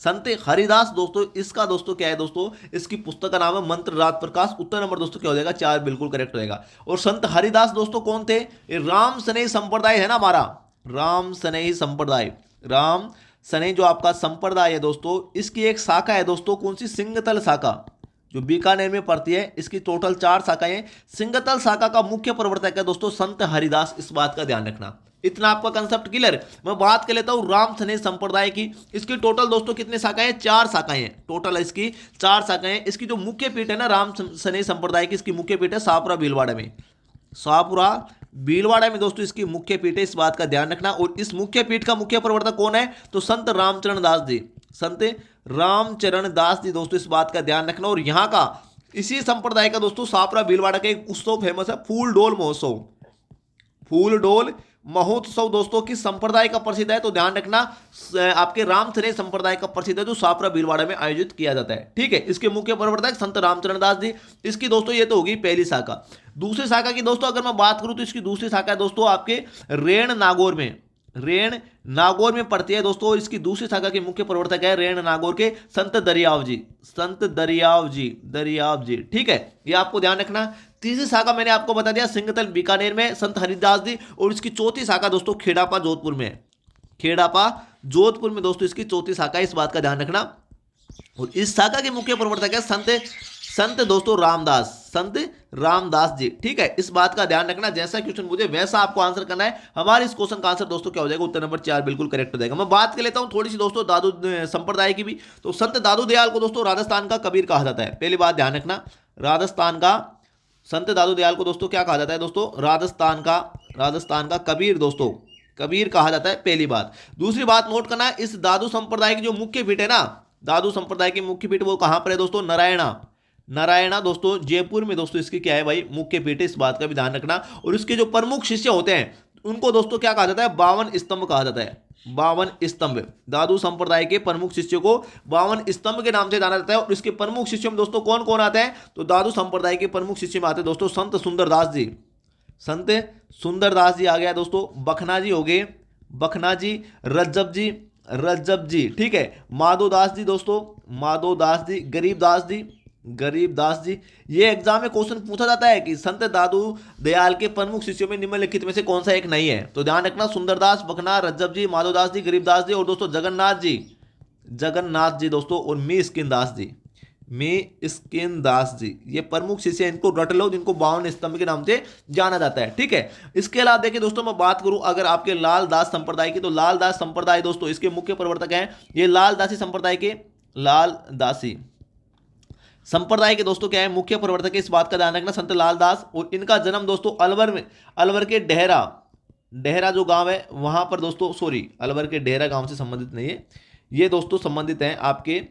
संत हरिदास दोस्तों, इसका दोस्तों क्या है दोस्तों, इसकी पुस्तक का नाम है मंत्र राज प्रकाश। उत्तर नंबर दोस्तों क्या हो जाएगा, 4 बिल्कुल करेक्ट हो जाएगा। और संत हरिदास दोस्तों कौन थे, ये राम स्नेही संप्रदाय है ना हमारा, राम स्नेही संप्रदाय, राम स्नेही जो आपका संप्रदाय है दोस्तों, इसकी एक शाखा है दोस्तों, कौन सी, सिंगतल शाखा, जो बीकानेर में पड़ती है। इसकी टोटल 4 शाखाएं। सिंगतल शाखा का मुख्य प्रवर्तक है दोस्तों संत हरिदास, इस बात का ध्यान रखना। इतना आपका कंसेप्ट क्लियर। मैं बात कर लेता हूं राम स्नेही संप्रदाय की। इसकी टोटल दोस्तों कितने शाखाएं, 4 शाखाएं हैं टोटल, इसकी 4 शाखाएं। इसकी जो मुख्य पीठ है ना राम स्नेही संप्रदाय की, इसकी मुख्य पीठ है शाहपुरा भीलवाड़ा में, शाहपुरा भीलवाड़ा में दोस्तों इसकी मुख्य पीठ है, इस बात का ध्यान रखना। और इस मुख्य पीठ का मुख्य प्रवर्तक कौन है, तो संत रामचरण दास जी, संत रामचरण दास जी दोस्तों, इस बात का ध्यान रखना। और यहाँ का इसी संप्रदाय का दोस्तों शाहपुरा भीलवाड़ा का एक उत्सव फेमस है, फूल डोल महोत्सव। फूल डोल महोत्सव दोस्तों किस संप्रदाय का प्रसिद्ध है, तो ध्यान रखना आपके राम स्नेही संप्रदाय का प्रसिद्ध है, जो शाहपुरा भीलवाड़ा में आयोजित किया जाता है, ठीक है। इसके मुख्य प्रवर्तक संत रामचरण दास जी। इसकी दोस्तों ये तो होगी पहली शाखा। दूसरी शाखा की दोस्तों अगर मैं बात करूं, तो इसकी दूसरी शाखा है दोस्तों आपके रेण नागौर में, रेण नागौर में पड़ती है दोस्तों। इसकी दूसरी शाखा के मुख्य प्रवर्तक है रेण नागौर के संत दरियाव जी, संत दरियाव जी, दरियाव जी, ठीक है, ये आपको ध्यान रखना। तीसरी शाखा मैंने आपको बता दिया सिंगतल बीकानेर में संत हरिदास जी। और इसकी चौथी शाखा दोस्तों खेड़ापा जोधपुर में है, खेड़ापा जोधपुर में दोस्तों इसकी चौथी शाखा है, इस बात का ध्यान रखना। और इस शाखा के मुख्य प्रवर्तक है संत दोस्तों रामदास, संत रामदास जी, ठीक है। इस बात का ध्यान रखना, जैसा क्वेश्चन मुझे वैसा आपको आंसर करना है। हमारे इस क्वेश्चन का आंसर दोस्तों क्या हो जाएगा, उत्तर नंबर 4 बिल्कुल करेक्ट हो जाएगा। मैं बात कर लेता हूं थोड़ी सी दोस्तों दादू संप्रदाय की भी। तो संत दादू दयाल को दोस्तों राजस्थान का कबीर कहा जाता है, पहली बात ध्यान रखना। राजस्थान का संत दादू दयाल को दोस्तों क्या कहा जाता है दोस्तों, राजस्थान का कबीर दोस्तों, कबीर कहा जाता है, पहली बात। दूसरी बात नोट करना, इस दादू संप्रदाय की जो मुख्य पीठ है ना, दादू संप्रदाय की मुख्य पीठ वो कहां पर है दोस्तों, नारायणा दोस्तों जयपुर में दोस्तों इसकी क्या है भाई, मुख्य पीठ है, इस बात का भी ध्यान रखना। और इसके जो प्रमुख शिष्य होते हैं उनको दोस्तों क्या कहा जाता है, 52 स्तंभ कहा जाता है, 52 स्तंभ। दादू संप्रदाय के प्रमुख शिष्य को 52 स्तंभ के नाम से जाना जाता है। और इसके प्रमुख शिष्यों में दोस्तों कौन कौन आते हैं, तो दादू संप्रदाय के प्रमुख शिष्य में आते हैं दोस्तों संत सुंदरदास जी, संत सुंदरदास जी आ गया दोस्तों, बखना जी हो गए, बखना जी, रज्जब जी, ठीक है, माधोदास जी दोस्तों, माधोदास जी, गरीबदास जी। ये एग्जाम में क्वेश्चन पूछा जाता है कि संत दादू दयाल के प्रमुख शिष्यों में निम्नलिखित में से कौन सा एक नहीं है, तो ध्यान रखना सुंदरदास, बखना, रज्जब जी, माधोदास जी, गरीबदास जी और दोस्तों जगन्नाथ जी दोस्तों, और मी स्किन दास जी, ये प्रमुख शिष्य, इनको रट लो, जिनको 52 स्तंभ के नाम से जाना जाता है, ठीक है। इसके अलावा देखिए दोस्तों मैं बात करूं अगर आपके लाल दास संप्रदाय की, तो लाल दास संप्रदाय दोस्तों इसके मुख्य प्रवर्तक हैं ये लाल दासी संप्रदाय के लाल दासी संप्रदाय के दोस्तों क्या है, मुख्य प्रवर्तक है, इस बात का ध्यान रखना, संत लाल दास। और इनका जन्म दोस्तों अलवर में, अलवर के डेहरा, डेहरा जो गांव है वहां पर दोस्तों, सॉरी अलवर के डेहरा गांव से संबंधित नहीं है ये दोस्तों, संबंधित है आपके,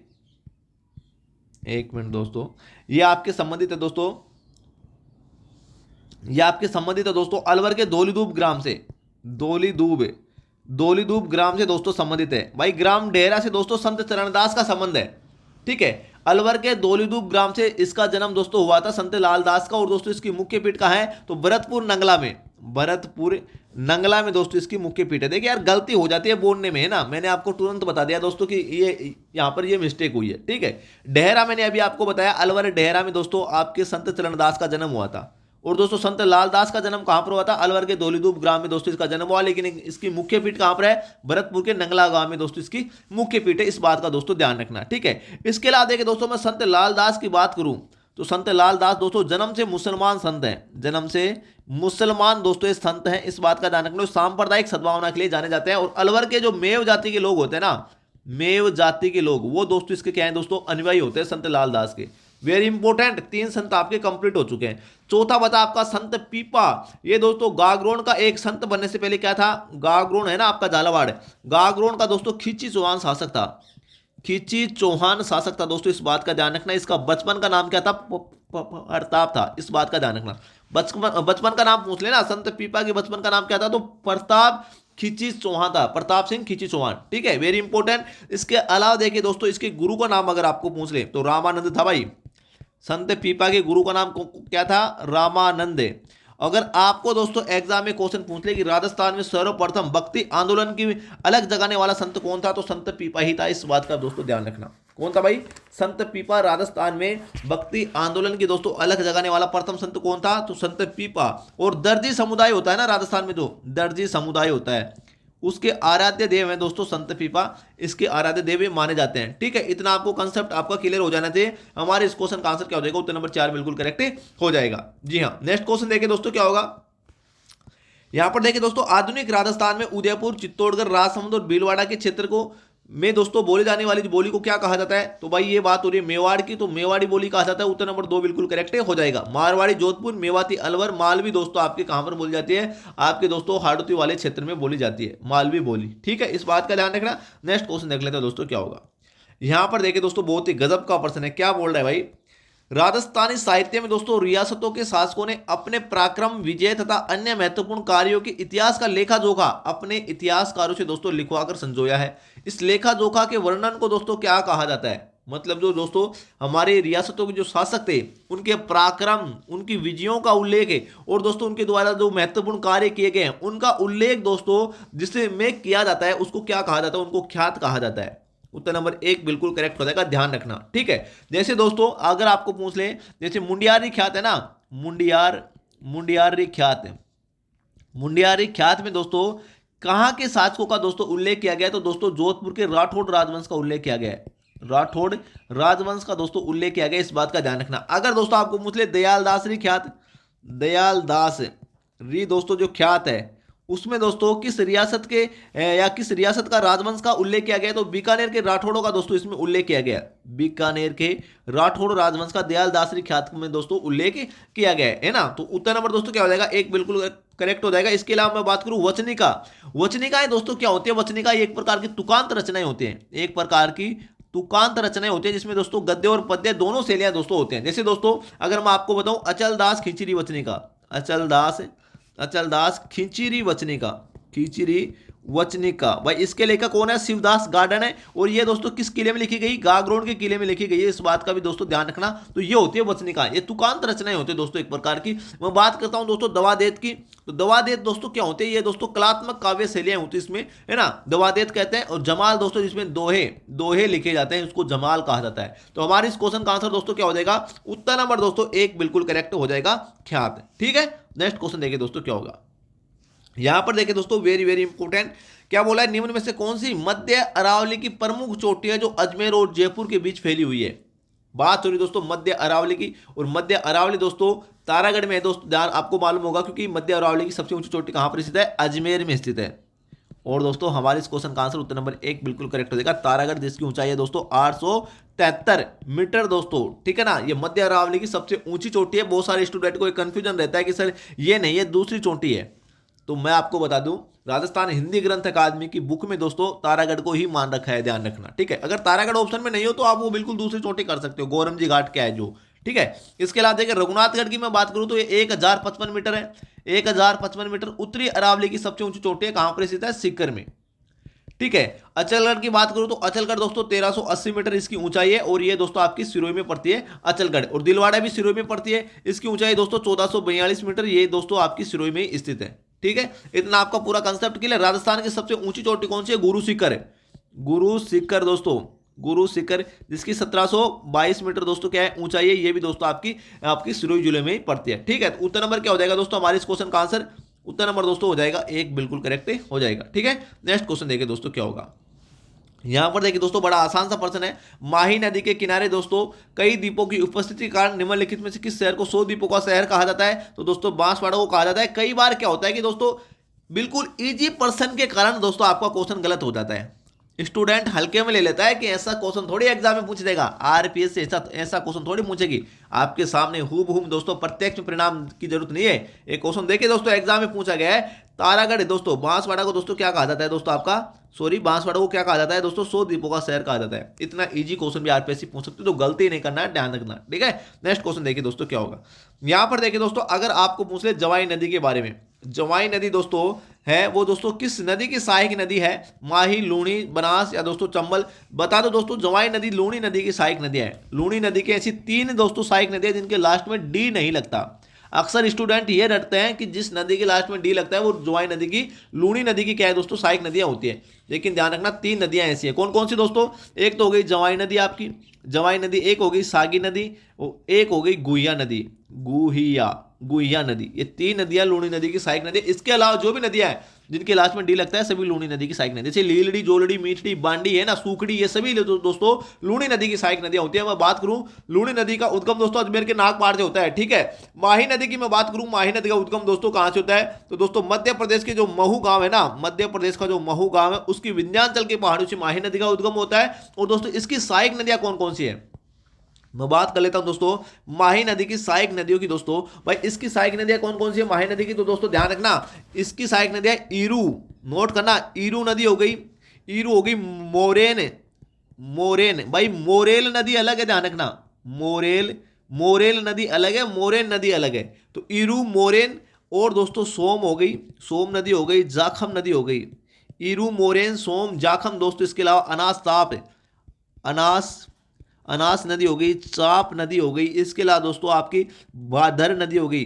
एक मिनट दोस्तों, ये आपके संबंधित है दोस्तों, ये आपके संबंधित है दोस्तों अलवर के धौलीधूप ग्राम से, धौलीधूप ग्राम से दोस्तों संबंधित है। भाई ग्राम डेहरा से दोस्तों संत चरणदास का संबंध है, ठीक है। अलवर के धौलीधूप ग्राम से इसका जन्म दोस्तों हुआ था संत लालदास का। और दोस्तों इसकी मुख्य पीठ कहाँ है, तो भरतपुर नंगला में, भरतपुर नंगला में दोस्तों इसकी मुख्य पीठ है। देखिए यार गलती हो जाती है बोलने में, है ना, मैंने आपको तुरंत बता दिया दोस्तों कि ये यहाँ पर ये मिस्टेक हुई है, ठीक है। डेहरा मैंने अभी आपको बताया, अलवर डेहरा में दोस्तों आपके संत चरणदास का जन्म हुआ था। और दोस्तों संत लालदास का जन्म कहां पर हुआ था, अलवर के धौलीधूप ग्राम में दोस्तों इसका जन्म हुआ। लेकिन इसकी मुख्य पीठ कहां पर है, भरतपुर के नंगला गांव में दोस्तों इसकी मुख्य पीठ है, इस बात का दोस्तों ध्यान रखना, ठीक है। इसके अलावा देखिए दोस्तों मैं संत लालदास की बात करूं तो संत लालदास दोस्तों जन्म से मुसलमान संत हैं, जन्म से मुसलमान दोस्तों ये संत हैं, इस बात का ध्यान रखना। सांप्रदायिक सद्भावना के लिए जाने जाते हैं। और अलवर के जो मेव जाति के लोग होते हैं ना, मेव जाति के लोग, वो दोस्तों इसके क्या है दोस्तों, अनुयायी होते हैं संत लालदास के। वेरी इंपॉर्टेंट, 3 संत आपके कंप्लीट हो चुके हैं। चौथा बता आपका संत पीपा, ये दोस्तों गागरोन का एक संत बनने से पहले क्या था, गागरोन है ना आपका झालावाड़, गागरोन का दोस्तों खींची चौहान शासक था, खींची चौहान शासक था दोस्तों, इस बात का ध्यान रखना। इसका बचपन का नाम क्या था, प्रताप था, इस बात का ध्यान रखना। बचपन का नाम पूछ लेना, संत पीपा के बचपन का नाम क्या था, तो प्रताप खींची चौहान था, प्रताप सिंह खींची चौहान, ठीक है, वेरी इंपॉर्टेंट। इसके अलावा देखिए दोस्तों इसके गुरु का नाम अगर आपको पूछ ले तो रामानंद था भाई, संत पीपा के गुरु का नाम क्या था, रामानंद। अगर आपको दोस्तों एग्जाम में क्वेश्चन पूछ ले कि राजस्थान में सर्वप्रथम भक्ति आंदोलन की अलग जगाने वाला संत कौन था, तो संत पीपा ही था, इस बात का दोस्तों ध्यान रखना। कौन था भाई, संत पीपा। राजस्थान में भक्ति आंदोलन की दोस्तों अलग जगाने वाला प्रथम संत कौन था, तो संत पीपा। और दर्जी समुदाय होता है ना राजस्थान में, जो दर्जी समुदाय होता है उसके आराध्य देव हैं दोस्तों संत पीपा, इसके आराध्य देव माने जाते हैं, ठीक है। इतना आपको कंसेप्ट आपका क्लियर हो जाना चाहिए। हमारे इस क्वेश्चन का आंसर क्या हो जाएगा, उत्तर नंबर 4 बिल्कुल करेक्ट हो जाएगा। जी हाँ, नेक्स्ट क्वेश्चन देखिए दोस्तों क्या होगा। यहां पर देखिए दोस्तों आधुनिक राजस्थान में उदयपुर, चित्तौड़गढ़, राजसमंद और भीलवाड़ा के क्षेत्र को में दोस्तों बोले जाने वाली बोली को क्या कहा जाता है, तो भाई ये बात हो रही है मेवाड़ की, तो मेवाड़ी बोली कहा जाता है, उत्तर नंबर 2 बिल्कुल करेक्ट हो जाएगा। मारवाड़ी, जोधपुर, मेवाती, अलवर, मालवी दोस्तों आपके कहां पर बोली जाती है, आपके दोस्तों हाड़ौती वाले क्षेत्र में बोली जाती है मालवी बोली, ठीक है, इस बात का ध्यान रखना। नेक्स्ट क्वेश्चन देख लेते हैं दोस्तों क्या होगा। यहां पर देखिए दोस्तों बहुत ही गजब का प्रश्न है, क्या बोल रहा है भाई, राजस्थानी साहित्य में दोस्तों रियासतों के शासकों ने अपने पराक्रम, विजय तथा अन्य महत्वपूर्ण कार्यों के इतिहास का लेखा जोखा अपने इतिहासकारों से दोस्तों लिखवाकर संजोया है। इस लेखा जोखा के वर्णन को दोस्तों क्या कहा जाता है, मतलब जो दोस्तों हमारे रियासतों के जो शासक थे उनके पराक्रम, उनकी विजयों का उल्लेख है, और दोस्तों उनके द्वारा जो महत्वपूर्ण कार्य किए गए हैं उनका उल्लेख दोस्तों जिससे में किया जाता है उसको क्या कहा जाता है, उनको ख्यात कहा जाता है। उत्तर नंबर 1 बिल्कुल करेक्ट हो जाएगा, ध्यान रखना, ठीक है। जैसे दोस्तों अगर आपको पूछ ले, जैसे मुंडियारी ख्यात है ना, मुंडियारी ख्यात है, मुंडियारी ख्यात में दोस्तों कहां के शासकों का दोस्तों उल्लेख किया गया है, तो दोस्तों जोधपुर के राठौड़ राजवंश का उल्लेख किया गया है, राठौड़ राजवंश का दोस्तों उल्लेख किया गया, इस बात का ध्यान रखना। अगर दोस्तों आपको पूछ ले दयालदास री ख्यात, दयालदास री दोस्तों जो ख्यात है उसमें दोस्तों किस रियासत के या किस रियासत का राजवंश का उल्लेख किया गया, तो बीकानेर के राठौड़ों का दोस्तों इसमें उल्लेख किया गया, बीकानेर के राठौड़ राजवंश का दयालदासरी ख्यात में दोस्तों उल्लेख किया गया है ना। तो उत्तर नंबर दोस्तों क्या हो जाएगा, 1 बिल्कुल करेक्ट हो जाएगा। इसके अलावा मैं बात करूं वचनिका, वचनिकाएं दोस्तों क्या होती है, वचनिका एक प्रकार की तुकांत रचनाएं होती हैं, एक प्रकार की तुकांत रचनाएं होती है जिसमें दोस्तों गद्य और पद्य दोनों शैलियां दोस्तों होते हैं। जैसे दोस्तों अगर मैं आपको बताऊं अचलदास खिचड़ी वचनिका, अचलदास खिचड़ी वचनिका, खिचड़ी वचनिका, भाई इसके लेखक कौन है, शिवदास गार्डन है। और ये दोस्तों किस किले में लिखी गई, गागरोन के किले में लिखी गई है, इस बात का भी दोस्तों ध्यान रखना। तो ये होती है वचनिका, ये तुकांत रचनाएं होती है दोस्तों एक प्रकार की। मैं बात करता हूं दोस्तों दवादेत की, तो दवादेत दोस्तों क्या होते हैं, ये दोस्तों कलात्मक काव्य शैलियां होती है इसमें, है ना, दवादेत कहते हैं। और जमाल दोस्तों जिसमें दोहे लिखे जाते हैं उसको जमाल कहा जाता है। तो हमारे इस क्वेश्चन का आंसर दोस्तों क्या हो जाएगा, उत्तर नंबर दोस्तों 1 बिल्कुल करेक्ट हो जाएगा, ख्यात, ठीक है। नेक्स्ट क्वेश्चन देखिए दोस्तों क्या होगा। यहां पर देखिए दोस्तों वेरी वेरी इंपॉर्टेंट, क्या बोला है, निम्न में से कौन सी मध्य अरावली की प्रमुख चोटी है जो अजमेर और जयपुर के बीच फैली हुई है। बात हो रही दोस्तों मध्य अरावली की, और मध्य अरावली दोस्तों तारागढ़ में है दोस्तों, ध्यान आपको मालूम होगा क्योंकि मध्य अरावली की सबसे ऊंची चोटी कहां पर स्थित है, अजमेर में स्थित है। और दोस्तों हमारे इस क्वेश्चन का आंसर उत्तर नंबर 1 बिल्कुल करेक्ट हो जाएगा। तारागढ़ जिसकी ऊंचाई है दोस्तों 873 मीटर दोस्तों, ठीक है ना। ये मध्य अरावली की सबसे ऊंची चोटी है। बहुत सारे स्टूडेंट को कंफ्यूजन रहता है कि सर ये नहीं, ये दूसरी चोटी है। तो मैं आपको बता दूं, राजस्थान हिंदी ग्रंथ अकादमी की बुक में दोस्तों तारागढ़ को ही मान रखा है, ध्यान रखना, ठीक है। अगर तारागढ़ ऑप्शन में नहीं हो तो आप वो बिल्कुल दूसरी चोटी कर सकते हो, गोरमजी घाट क्या है जो, ठीक है। इसके अलावा देखिए रघुनाथगढ़ की मैं बात करूं तो ये 1055 मीटर है। 1055 मीटर उत्तरी अरावली की सबसे ऊंची चोटी है। कहां पर स्थित है? सीकर में, ठीक है। अचलगढ़ की बात करूं तो अचलगढ़ दोस्तों 1380 मीटर इसकी ऊंचाई है और ये दोस्तों आपकी सिरोही में पड़ती है अचलगढ़। और दिलवाड़ा भी सिरोही में पड़ती है, इसकी ऊंचाई दोस्तों 1442 मीटर, ये दोस्तों आपकी सिरोही में स्थित है, ठीक है। इतना आपका पूरा कंसेप्ट क्लियर। राजस्थान की सबसे ऊंची चोटी कौन सी है? गुरु शिखर है। गुरु शिखर दोस्तों, गुरु शिखर जिसकी 1722 मीटर दोस्तों क्या है? ऊंचाई है। ये भी दोस्तों आपकी सिरोही जिले में ही पड़ती है, ठीक है। तो उत्तर नंबर क्या हो जाएगा दोस्तों हमारे इस क्वेश्चन का आंसर? उत्तर नंबर दोस्तों हो जाएगा 1 बिल्कुल करेक्ट हो जाएगा, ठीक है। नेक्स्ट क्वेश्चन देखिए दोस्तों क्या होगा। यहां पर देखिए दोस्तों बड़ा आसान सा प्रश्न है। माही नदी के किनारे दोस्तों कई द्वीपों की उपस्थिति के कारण निम्नलिखित में से किस शहर को 100 द्वीपों का शहर कहा जाता है? तो दोस्तों बांसवाड़ा को कहा जाता है। कई बार क्या होता है कि दोस्तों बिल्कुल इजी पर्सन के कारण दोस्तों आपका क्वेश्चन गलत हो जाता है। स्टूडेंट हल्के में ले लेता है कि ऐसा क्वेश्चन थोड़ी एग्जाम में पूछ देगा, आरपीएस से ऐसा क्वेश्चन थोड़ी पूछेगी। आपके सामने हूबहू दोस्तों प्रत्यक्ष परिणाम की जरूरत नहीं है। एक क्वेश्चन देखिए दोस्तों एग्जाम में पूछा गया है, तारागढ़ दोस्तों बांसवाड़ा को दोस्तों क्या कहा जाता है? दोस्तों आपका बांसवाड़ा को क्या कहा जाता है दोस्तों? 100 द्वीपों का शहर कहा जाता है। इतना इजी क्वेश्चन भी आरपीएससी पूछ सकते हो, तो गलती नहीं करना है, ध्यान रखना, ठीक है। नेक्स्ट क्वेश्चन देखिए दोस्तों क्या होगा। यहां पर देखिए दोस्तों अगर आपको पूछ ले जवाई नदी के बारे में, जवाई नदी दोस्तों है वो दोस्तों किस नदी की सहायक नदी है? माही, लूणी, बनास या दोस्तों चंबल? बता दो दोस्तों जवाई नदी लूणी नदी की सहायक नदी है। लूणी नदी की ऐसी 3 दोस्तों सहायक नदी है जिनके लास्ट में डी नहीं लगता। अक्सर स्टूडेंट ये रटते हैं कि जिस नदी के लास्ट में डी लगता है वो जवाई नदी की, लूणी नदी की क्या है दोस्तों? सहायक नदियां होती है। लेकिन ध्यान रखना 3 नदियां ऐसी है। कौन कौन सी दोस्तों? एक तो हो गई जवाई नदी आपकी, जवाई नदी, एक हो गई सागी नदी और एक हो गई गुहिया नदी, गुहिया नदी। ये 3 नदियां लूणी नदी की सहायक नदी। इसके अलावा जो भी नदियां हैं जिनके लास्ट में डी लगता है सभी लूणी नदी की सहायक नदी। जैसे लीलड़ी, जोलड़ी, मीठड़ी, बांडी है ना, सूखड़ी, ये सभी दोस्तों लूणी नदी की सहायक नदियां होती है। मैं बात करूं लूणी नदी का उद्गम दोस्तों अजमेर के नागपाड़ से होता है, ठीक है। माही नदी की मैं बात करूं, माही नदी का उद्गम दोस्तों कहां से होता है? तो दोस्तों मध्य प्रदेश के जो महू गांव है ना, मध्य प्रदेश का जो महू गांव है उसकी विंध्याचल के पहाड़ों से माही नदी का उद्गम होता है। और दोस्तों इसकी सहायक नदियां कौन कौन सी है? मैं बात कर लेता हूं दोस्तों माही नदी की सहायक नदियों की। दोस्तों भाई इसकी सहायक नदियां कौन कौन सी है माही नदी की? तो दोस्तों ध्यान रखना इसकी सहायक नदियां ईरू, नोट करना, ईरू नदी हो गई, ईरू हो गई, मोरेन भाई, मोरेल नदी अलग है, ध्यान रखना, मोरेल नदी अलग है, मोरेन नदी अलग है। तो ईरू, मोरेन और दोस्तों सोम हो गई, सोम नदी हो गई, जाखम नदी हो गई। ईरू, मोरेन, सोम, जाखम दोस्तों। इसके अलावा अनास नदी हो गई, चाप नदी हो गई। इसके अलावा दोस्तों आपकी बादर नदी हो गई,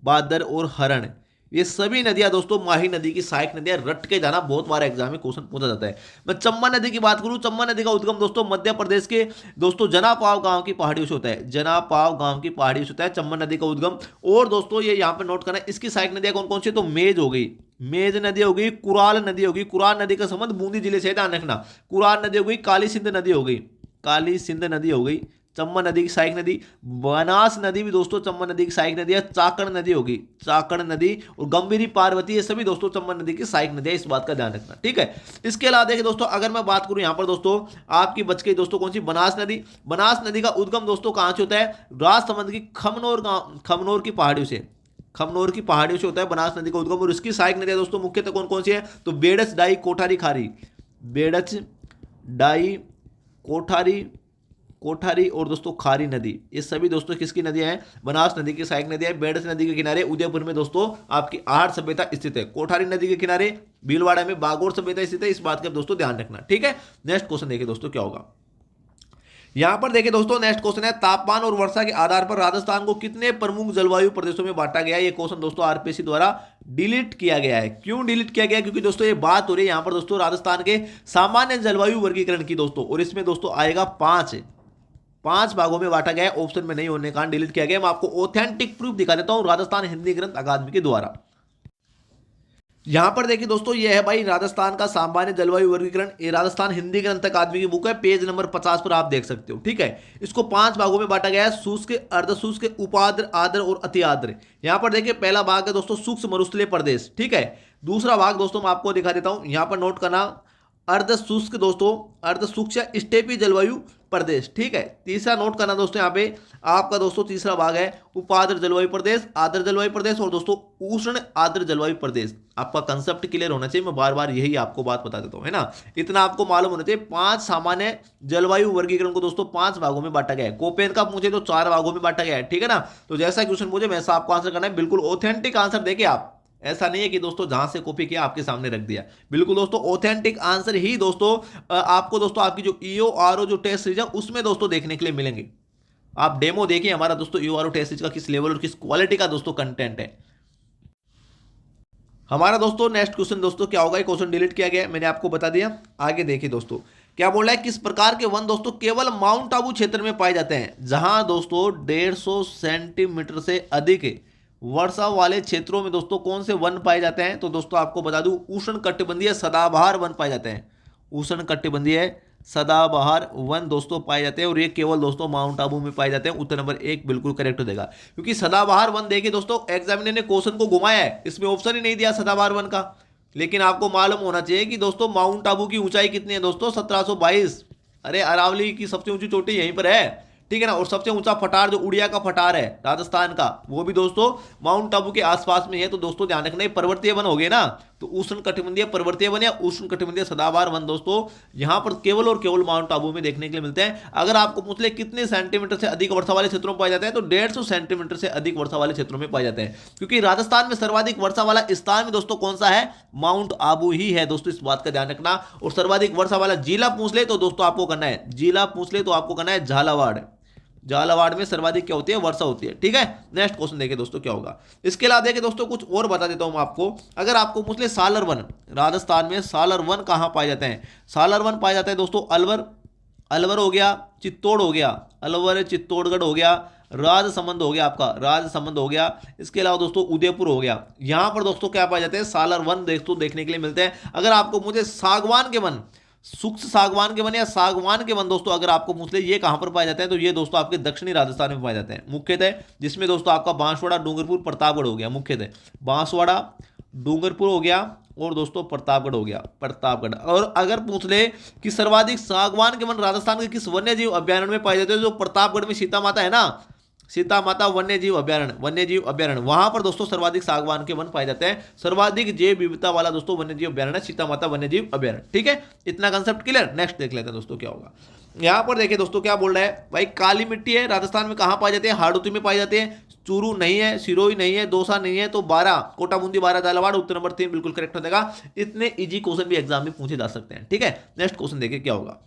बादर और हरण। ये सभी नदियां दोस्तों माही नदी की सहायक नदियां। रट के जाना, बहुत बार एग्जाम में क्वेश्चन पूछा जाता है। मैं चंबा नदी की बात करूं, चंबा नदी का उद्गम दोस्तों मध्य प्रदेश के दोस्तों जनापाव गांव की पहाड़ियों से होता है, जनापाव गांव की पहाड़ियों से होता है चंबा नदी का उद्गम। और दोस्तों ये यहां पर नोट करना है इसकी सहायक नदियां कौन कौन सी? तो मेज हो गई, मेज नदी हो गई, कुराल नदी हो गई, कुराल नदी का संबंध बूंदी जिले से, ध्यान रखना। कुराल नदी हो गई, काली सिंध नदी हो गई, काली सिंध नदी हो गई, चंबा नदी की सहायक नदी। बनास नदी भी दोस्तों चंबा नदी की सहायक नदी है। चाकड़ नदी होगी, चाकड़ नदी और गंभीरी, पार्वती, ये सभी दोस्तों चंबा नदी की सहायक नदी है। इस बात का ध्यान रखना, ठीक है। इसके अलावा देखिए दोस्तों अगर मैं बात करूं यहां पर दोस्तों आपकी बच गई दोस्तों कौन सी? बनास नदी। बनास नदी का उद्गम दोस्तों कहां से होता है? राजसमंद की खमनोर की पहाड़ियों से, खमनोर की पहाड़ियों से होता है बनास नदी का उद्गम। और इसकी सहायक नदियां दोस्तों मुख्यतः कौन कौन सी है? तो बेड़च, डाई, कोठारी, खारी, बेड़च, डाई, कोठारी और दोस्तों खारी नदी। ये सभी दोस्तों किसकी नदियां हैं? बनास नदी की सहायक नदियां। बेड़स नदी के किनारे उदयपुर में दोस्तों आपकी आहट सभ्यता स्थित है। कोठारी नदी के किनारे भीलवाड़ा में बागोर सभ्यता स्थित है। इस बात का दोस्तों ध्यान रखना, ठीक है। नेक्स्ट क्वेश्चन देखिए दोस्तों क्या होगा। यहां पर देखिए दोस्तों नेक्स्ट क्वेश्चन है, तापमान और वर्षा के आधार पर राजस्थान को कितने प्रमुख जलवायु प्रदेशों में बांटा गया है? ये क्वेश्चन दोस्तों आरपीएससी द्वारा डिलीट किया गया है। क्यों डिलीट किया गया? क्योंकि दोस्तों ये बात हो रही है यहां पर दोस्तों राजस्थान के सामान्य जलवायु वर्गीकरण की दोस्तों, और इसमें दोस्तों आएगा 5 भागों में बांटा गया है। ऑप्शन में नहीं होने के कारण डिलीट किया गया। मैं आपको ऑथेंटिक प्रूफ दिखा देता हूं राजस्थान हिंदी ग्रंथ अकादमी के द्वारा। यहाँ पर देखिए दोस्तों, ये है भाई राजस्थान का सामान्य जलवायु वर्गीकरण। ये राजस्थान हिंदी ग्रंथ अकादमी की बुक है, पेज नंबर 50 पर आप देख सकते हो। ठीक है, इसको 5 भागों में बांटा गया है, शुष्क, अर्धशुष्क, उपाद्र, आर्द्र और अति आर्द्र। यहाँ पर देखिए पहला भाग है दोस्तों शुष्क मरुस्थलीय प्रदेश। ठीक है, दूसरा भाग दोस्तों मैं आपको दिखा देता हूँ, यहाँ पर नोट करना, अर्ध शुष्क दोस्तों, अर्ध शुष्क या स्टेपी जलवायु प्रदेश। ठीक है, तीसरा नोट करना दोस्तों, यहाँ पे आपका दोस्तों तीसरा भाग है उपाद्र जलवायु प्रदेश, आर्द्र जलवायु प्रदेश और दोस्तों उष्ण आर्द्र जलवायु प्रदेश। आपका कंसेप्ट क्लियर होना चाहिए, मैं बार बार यही आपको बात बता देता हूँ, है ना। इतना आपको मालूम होना चाहिए। 5 सामान्य जलवायु वर्गीकरण को दोस्तों 5 भागों में बांटा गया है। कोपेन का पूछे तो 4 भागों में बांटा गया है। ठीक है ना, तो जैसा क्वेश्चन पूछे वैसा आपको आंसर करना है, बिल्कुल ऑथेंटिक आंसर देके आप, ऐसा नहीं है कि दोस्तों जहां से कॉपी किया आपके सामने रख दिया। बिल्कुल दोस्तों ऑथेंटिक आंसर ही दोस्तों आपको दोस्तों आपकी जो ईओ आरओ जो टेस्ट सीरीज है उसमें दोस्तों देखने के लिए मिलेंगे। आप डेमो देखिए हमारा दोस्तों ईओ आरओ टेस्ट सीरीज का किस लेवल और किस क्वालिटी का दोस्तों कंटेंट है हमारा। दोस्तों नेक्स्ट क्वेश्चन दोस्तों क्या होगा, क्वेश्चन डिलीट किया गया, मैंने आपको बता दिया। आगे देखिए दोस्तों क्या बोल रहा है, किस प्रकार के वन दोस्तों केवल माउंट आबू क्षेत्र में पाए जाते हैं, जहां दोस्तों 150 सेंटीमीटर से अधिक वर्षा वाले क्षेत्रों में दोस्तों कौन से वन पाए जाते हैं। तो दोस्तों आपको बता दूं उष्ण कटिबंधीय सदाबहार वन पाए जाते हैं। उष्ण कटिबंधीय सदाबहार वन दोस्तों पाए जाते हैं और ये केवल दोस्तों माउंट आबू में पाए जाते हैं। उत्तर नंबर 1 बिल्कुल करेक्ट हो जाएगा, क्योंकि सदाबहार वन देखिए दोस्तों एग्जामिनर ने क्वेश्चन को घुमाया है, इसमें ऑप्शन ही नहीं दिया सदाबहार वन का। लेकिन आपको मालूम होना चाहिए कि दोस्तों माउंट आबू की ऊंचाई कितनी है दोस्तों, 1722। अरे अरावली की सबसे ऊंची चोटी यहीं पर है। ठीक है ना, और सबसे ऊंचा फटार जो उड़िया का फटार है राजस्थान का, वो भी दोस्तों माउंट आबू के आसपास में है। तो दोस्तों ध्यान रखना, पर्वतीय वन हो गए ना, तो उष्ण कटिबंधीय पर्वतीय वन या उष्ण कटिबंधीय सदाबहार वन दोस्तों यहां पर केवल और केवल माउंट आबू में देखने के लिए मिलते हैं। अगर आपको पूछ ले कितने सेंटीमीटर से अधिक वर्षा वाले क्षेत्रों में पाए जाते हैं, तो 150 सेंटीमीटर से अधिक वर्षा वाले क्षेत्रों में पाए जाते हैं, क्योंकि राजस्थान में सर्वाधिक वर्षा वाला स्थान में दोस्तों कौन सा है, माउंट आबू ही है दोस्तों, इस बात का ध्यान रखना। और सर्वाधिक वर्षा वाला जिला पूछ ले तो दोस्तों आपको करना है, जिला पूछ ले तो आपको करना है झालावाड़। झालावाड़ में सर्वाधिक क्या होती है, वर्षा होती है। ठीक है, नेक्स्ट क्वेश्चन देखिए दोस्तों क्या होगा। इसके अलावा देखिए दोस्तों कुछ और बता देता हूं मैं आपको। अगर आपको पूछ ले सालर वन, राजस्थान में सालर वन कहां पाए जाते हैं, सालर वन पाए जाते हैं दोस्तों अलवर, अलवर हो गया, चित्तौड़ हो गया, अलवर चित्तौड़गढ़ हो गया, राजसमंद हो गया, आपका राजसमंद हो गया। इसके अलावा दोस्तों उदयपुर हो गया। यहां पर दोस्तों क्या पाए जाते हैं, सालर वन दोस्तों देखने के लिए मिलते हैं। अगर आपको मुझे सागवान के वन, सूक्ष्म सागवान के वन या सागवान के वन दोस्तों अगर आपको पूछ ले ये कहां पर पाए जाते हैं, तो ये दोस्तों आपके दक्षिणी राजस्थान में पाए जाते हैं मुख्यतः, जिसमें दोस्तों आपका बांसवाड़ा, डूंगरपुर, प्रतापगढ़ हो गया। मुख्यतः बांसवाड़ा, डूंगरपुर हो गया और दोस्तों प्रतापगढ़ हो गया, प्रतापगढ़। और अगर पूछ ले कि सर्वाधिक सागवान के वन राजस्थान के किस वन्य जीव अभ्यारण्य में पाए जाते हैं, जो प्रतापगढ़ में सीता माता है ना, सीता माता वन्य जीव अभ्यारण्य, वन्य जीव अभ्यारण्य, वहां पर दोस्तों सर्वाधिक सागवान के वन पाए जाते हैं। सर्वाधिक जैव विविधता वाला दोस्तों वन्य जीव अभ्यारण्य सीता माता वन्य जीव अभ्यारण्य। ठीक है, इतना कंसेप्ट क्लियर। नेक्स्ट देख लेते हैं दोस्तों क्या होगा। यहां पर देखिए दोस्तों क्या बोल रहा है भाई, काली मिट्टी है राजस्थान में कहां पाई जाती है, हाड़ौती में पाई जाती है। चूरू नहीं है, सिरोही नहीं है, दौसा नहीं है, तो 12 कोटा बूंदी 12 झालावाड़। उत्तर नंबर 3 बिल्कुल करेक्ट हो जाएगा। इतने इजी क्वेश्चन भी एग्जाम में पूछे जा सकते हैं। ठीक है, नेक्स्ट क्वेश्चन देखिए क्या होगा।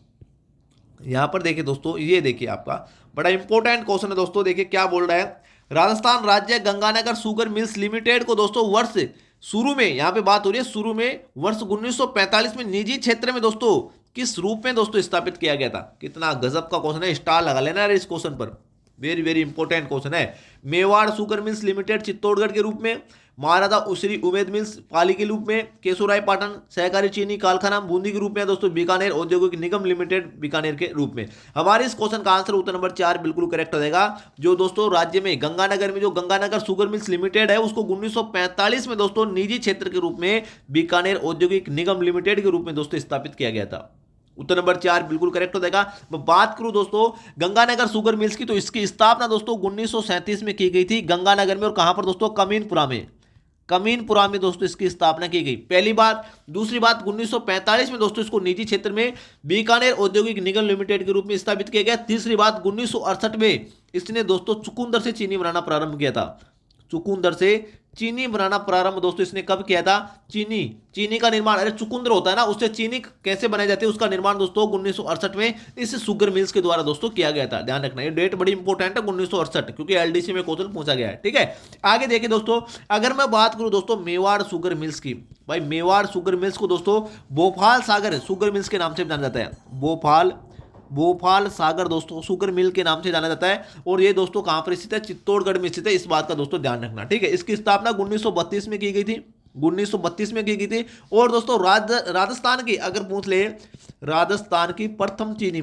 यहां पर देखिए दोस्तों, ये देखिए आपका बड़ा इंपॉर्टेंट क्वेश्चन है दोस्तों। देखिए क्या बोल रहा है, राजस्थान राज्य गंगानगर शुगर मिल्स लिमिटेड को दोस्तों वर्ष शुरू में, यहां पे बात हो रही है शुरू में, वर्ष 1945 में निजी क्षेत्र में दोस्तों किस रूप में दोस्तों स्थापित किया गया था। कितना गजब का क्वेश्चन है, स्टार लगा लेना इस क्वेश्चन पर, वेरी वेरी इंपॉर्टेंट क्वेश्चन है। Mewar sugar mills limited Chittorgarh के रूप में, महाराजा उसिरी उमेद मिल्स पाली के रूप में, केशोराय पाटन सहकारी चीनी कारखाना बूंदी के रूप में, दोस्तों बीकानेर औद्योगिक निगम लिमिटेड बीकानेर के रूप में। हमारे इस क्वेश्चन का आंसर उत्तर नंबर 4 बिल्कुल करेक्ट हो जाएगा। जो दोस्तों राज्य में गंगानगर में जो गंगानगर शुगर मिल्स लिमिटेड है उसको 1945 में दोस्तों निजी क्षेत्र के रूप में बीकानेर औद्योगिक निगम लिमिटेड के रूप में दोस्तों स्थापित किया गया था। उत्तर नंबर 4 बिल्कुल करेक्ट हो जाएगा। मैं बात करूं दोस्तों गंगानगर शुगर मिल्स की, तो इसकी स्थापना दोस्तों 1937 में की गई थी गंगानगर में। और कहां पर दोस्तों, कमीनपुरा में, कमीनपुरा में दोस्तों इसकी स्थापना की गई, पहली बात। दूसरी बात 1945 में दोस्तों इसको निजी क्षेत्र में बीकानेर औद्योगिक निगम लिमिटेड के रूप में स्थापित किया गया। तीसरी बात 1968 में इसने दोस्तों चुकंदर से चीनी बनाना प्रारंभ किया था। चुकंदर से चीनी बनाना प्रारंभ दोस्तों इसने कब किया था, चीनी का निर्माण, अरे चुकंदर होता है ना, उससे चीनी कैसे बनाई जाती है, उसका निर्माण दोस्तों 1968 में इस शुगर मिल्स के द्वारा दोस्तों किया गया था। ध्यान रखना, ये डेट बड़ी इंपॉर्टेंट है 1968, क्योंकि एलडीसी में क्वेश्चन पूछा गया है। ठीक है, आगे देखिए दोस्तों, अगर मैं बात करूं दोस्तों मेवाड़ शुगर मिल्स की, भाई मेवाड़ शुगर मिल्स को दोस्तों भोपाल सागर शुगर मिल्स के नाम से जाना जाता है। भोपाल सागर दोस्तों शुगर मिल के नाम से जाना जाता है। और ये दोस्तों कहां पर स्थित है, चित्तौड़गढ़ में स्थित है, इस बात का दोस्तों ध्यान रखना। ठीक है, इसकी स्थापना 1932 में की गई थी, 1932 में की गई थी। और दोस्तों राजस्थान की अगर पूछ ले, राजस्थान की प्रथम चीनी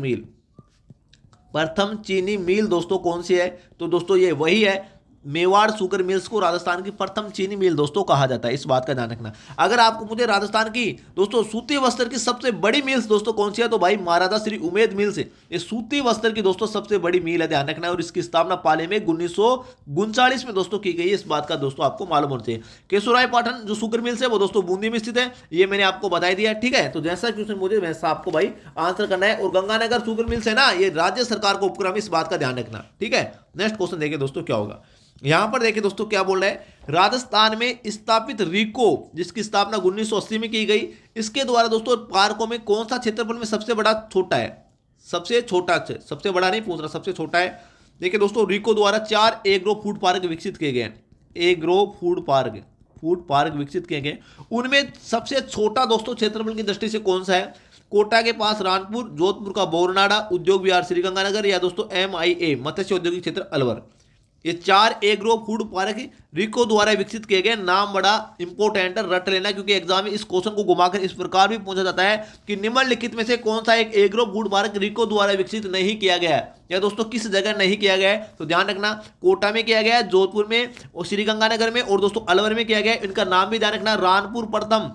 मिल दोस्तों कौन सी है, तो दोस्तों ये वही है, मेवाड़ शुगर मिल्स को राजस्थान की प्रथम चीनी मिल दोस्तों कहा जाता है, इस बात का ध्यान रखना। अगर आपको मुझे राजस्थान की दोस्तों सूती वस्त्र की सबसे बड़ी मिल्स दोस्तों कौन सी है, तो भाई महाराजा श्री उमेद मिल्स है, ये सूती वस्त्र की दोस्तों सबसे बड़ी मिल है, ध्यान रखना है। और इसकी स्थापना पाली में 1939 में दोस्तों की गई है, इस बात का दोस्तों आपको मालूम होना चाहिए। केशवराय पाटन जो शुगर मिल्स है वो दोस्तों बूंदी में स्थित है, ये मैंने आपको बता दिया, ठीक है। तो जैसा क्वेश्चन मुझे वैसा आपको भाई आंसर करना है। और गंगानगर शुगर मिल्स है ना, ये राज्य सरकार का उपक्रम, इस बात का ध्यान रखना, ठीक है। नेक्स्ट क्वेश्चन देखिए दोस्तों क्या होगा। यहां पर देखिए दोस्तों क्या बोल रहा है, राजस्थान में स्थापित रिको जिसकी स्थापना 1980 में की गई, इसके द्वारा दोस्तों पार्कों में कौन सा क्षेत्रफल में सबसे बड़ा छोटा है, सबसे छोटा, सबसे बड़ा नहीं पूछ रहा, सबसे छोटा है। देखिए दोस्तों रिको द्वारा 4 एग्रो फूड पार्क विकसित किए गए, एग्रो फूड पार्क विकसित किए गए। उनमें सबसे छोटा दोस्तों क्षेत्रफल की दृष्टि से कौन सा है, कोटा के पास रानपुर, जोधपुर का बोरनाडा उद्योग विहार श्रीगंगानगर, या दोस्तों MIA मत्स्य औद्योगिक क्षेत्र अलवर। ये 4 एग्रो फूड पार्क रिको द्वारा विकसित किए गए। नाम बड़ा इंपॉर्टेंट है, रट लेना, क्योंकि एग्जाम में इस क्वेश्चन को घुमाकर इस प्रकार भी पूछा जाता है कि निम्नलिखित में से कौन सा एक एग्रो फूड पार्क रिको द्वारा विकसित नहीं किया गया है, या दोस्तों किस जगह नहीं किया गया है। तो ध्यान रखना, कोटा में किया गया है, जोधपुर में और श्रीगंगानगर में, और दोस्तों अलवर में किया गया है। इनका नाम भी ध्यान रखना, रानपुर प्रथम,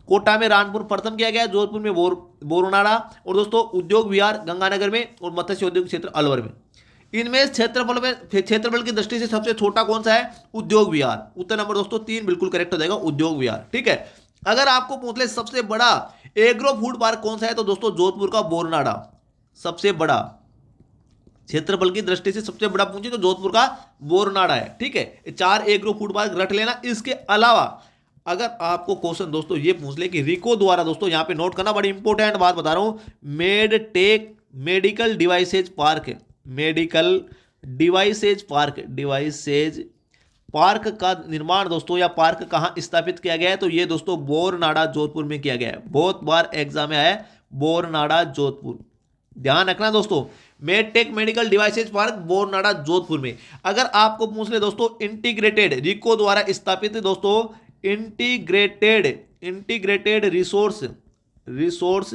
कोटा में रानपुर प्रथम किया गया, जोधपुर में बोरनाड़ा, और दोस्तों उद्योग विहार गंगानगर में, और मत्स्य उद्योग क्षेत्र अलवर में। इनमें क्षेत्रफल की दृष्टि से सबसे छोटा कौन सा है, उद्योग विहार। उत्तर नंबर दोस्तों 3 बिल्कुल करेक्ट हो जाएगा, उद्योग विहार, ठीक है। अगर आपको पूछ ले सबसे बड़ा एग्रो फूड पार्क कौन सा है, तो दोस्तों जोधपुर का बोरनाड़ा सबसे बड़ा, क्षेत्रफल की दृष्टि से सबसे बड़ा पूछे तो जोधपुर का बोरनाड़ा है, ठीक है। 4 एग्रो फूड पार्क रट लेना। इसके अलावा अगर आपको क्वेश्चन दोस्तों ये पूछ ले कि रिको द्वारा, दोस्तों यहां पे नोट करना, बड़ी इंपॉर्टेंट बात बता रहा हूं, मेडिकल डिवाइसेज पार्क का निर्माण दोस्तों या पार्क कहां स्थापित किया गया है, तो ये दोस्तों बोरनाड़ा जोधपुर में किया गया है। बहुत बार एग्जाम में आया है बोरनाड़ा जोधपुर, ध्यान रखना दोस्तों, MedTech medical devices park Boranada Jodhpur में। अगर आपको पूछ ले दोस्तों इंटीग्रेटेड रिको द्वारा स्थापित दोस्तों इंटीग्रेटेड रिसोर्स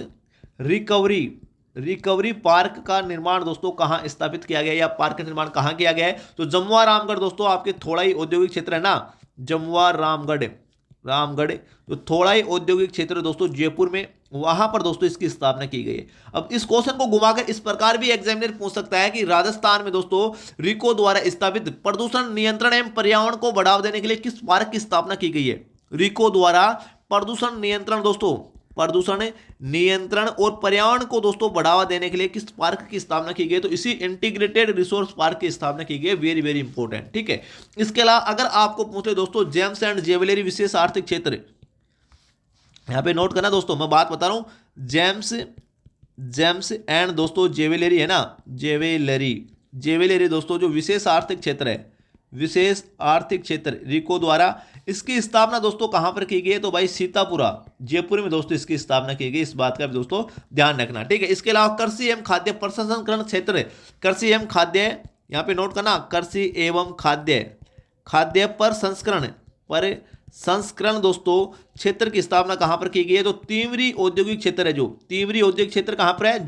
रिकवरी पार्क का निर्माण दोस्तों कहां स्थापित किया गया, या पार्क का निर्माण कहां किया गया है, तो जमुआ रामगढ़ दोस्तों, आपके थोड़ाई औद्योगिक क्षेत्र है ना, जमुआ रामगढ़ जो थोड़ाई औद्योगिक क्षेत्र दोस्तों जयपुर में, वहां पर दोस्तों इसकी स्थापना की गई है। अब इस क्वेश्चन को घुमाकर इस प्रकार भी एग्जामिनर पूछ सकता है कि राजस्थान में दोस्तों रिको द्वारा स्थापित प्रदूषण नियंत्रण एवं पर्यावरण को बढ़ावा देने के लिए किस पार्क की स्थापना की गई है। रिको द्वारा प्रदूषण नियंत्रण दोस्तों, प्रदूषण नियंत्रण और पर्यावरण को दोस्तों बढ़ावा देने के लिए किस पार्क की स्थापना की गई, तो इसी इंटीग्रेटेड रिसोर्स पार्क की स्थापना की गई। वेरी वेरी इंपॉर्टेंट, ठीक है। इसके अलावा अगर आपको पूछे दोस्तों जेम्स एंड ज्वेलरी विशेष आर्थिक क्षेत्र, यहां पे नोट करना दोस्तों, मैं बात बता रहा हूं, जेम्स एंड दोस्तों ज्वेलरी है ना, ज्वेलरी दोस्तों जो विशेष आर्थिक क्षेत्र है, विशेष आर्थिक क्षेत्र रिको द्वारा, इसकी स्थापना दोस्तों कहां पर की गई है, तो भाई सीतापुरा जयपुर में दोस्तों इसकी स्थापना की गई, इस बात का भी दोस्तों ध्यान रखना, ठीक है। इसके अलावा कृषि एवं खाद्य प्रसंस्करण क्षेत्र, कृषि एवं खाद्य, यहां पे नोट करना, कृषि एवं खाद्य संस्करण दोस्तों क्षेत्र की स्थापना कहां पर की गई है, तो तीवरी औद्योगिक क्षेत्र है, जो तीवरी औद्योगिक क्षेत्र कहां पर है,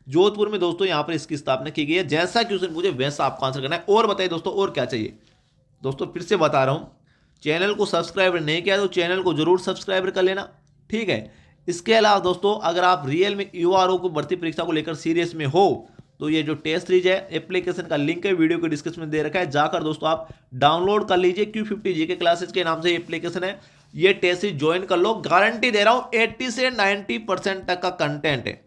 जोधपुर में दोस्तों यहां पर इसकी स्थापना की गई है। जैसा क्वेश्चन मुझे वैसा आपको आंसर करना है। और बताइए दोस्तों और क्या चाहिए, दोस्तों फिर से बता रहा हूं, चैनल को सब्सक्राइब नहीं किया तो चैनल को जरूर सब्सक्राइब कर लेना, ठीक है। इसके अलावा दोस्तों अगर आप रियल में यूआरओ को भर्ती परीक्षा को लेकर सीरियस में हो, तो ये जो टेस्ट सीरीज है एप्लीकेशन का लिंक है वीडियो के डिस्क्रिप्शन में दे रखा है, जाकर दोस्तों आप डाउनलोड कर लीजिए। Q50 जीके क्लासेस के नाम से एप्लीकेशन है, ये टेस्ट सीरीज ज्वाइन कर लो। गारंटी दे रहा हूं 80 से 90% तक का कंटेंट है,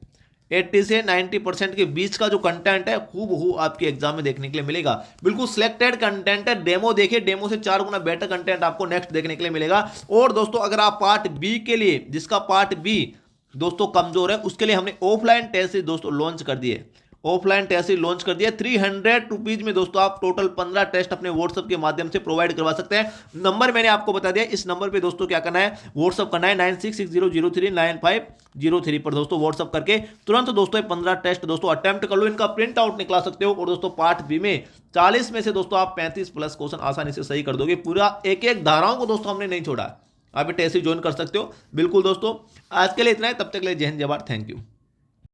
80 से 90% के बीच का जो कंटेंट है हूबहू आपके एग्जाम में देखने के लिए मिलेगा। बिल्कुल सिलेक्टेड कंटेंट है, डेमो देखिए, डेमो से 4 गुना बेटर कंटेंट आपको नेक्स्ट देखने के लिए मिलेगा। और दोस्तों अगर आप पार्ट बी के लिए, जिसका पार्ट बी दोस्तों कमजोर है, उसके लिए हमने ऑफलाइन टेस्ट दोस्तों लॉन्च कर दिए, ऑफलाइन टेस्ट लॉन्च कर दिया। 300 रुपीज में दोस्तों आप टोटल 15 टेस्ट अपने व्हाट्सएप के माध्यम से प्रोवाइड करवा सकते हैं। नंबर मैंने आपको बता दिया, इस नंबर पे दोस्तों क्या करना है, व्हाट्सएप करना है 9660039503 पर दोस्तों व्हाट्सएप करके तुरंत दोस्तों 15 टेस्ट दोस्तों अटेम्प्ट कर लो, इनका प्रिंट आउट निकला सकते हो। और दोस्तों पार्ट बी में 40 में से दोस्तों आप 35 प्लस क्वेश्चन आसानी से सही कर दोगे। पूरा एक एक धाराओं को दोस्तों हमने नहीं छोड़ा, आप ये टेस्ट ज्वाइन कर सकते हो। बिल्कुल दोस्तों, आज के लिए इतना है, तब तक के लिए जय हिंद जय भारत, थैंक यू।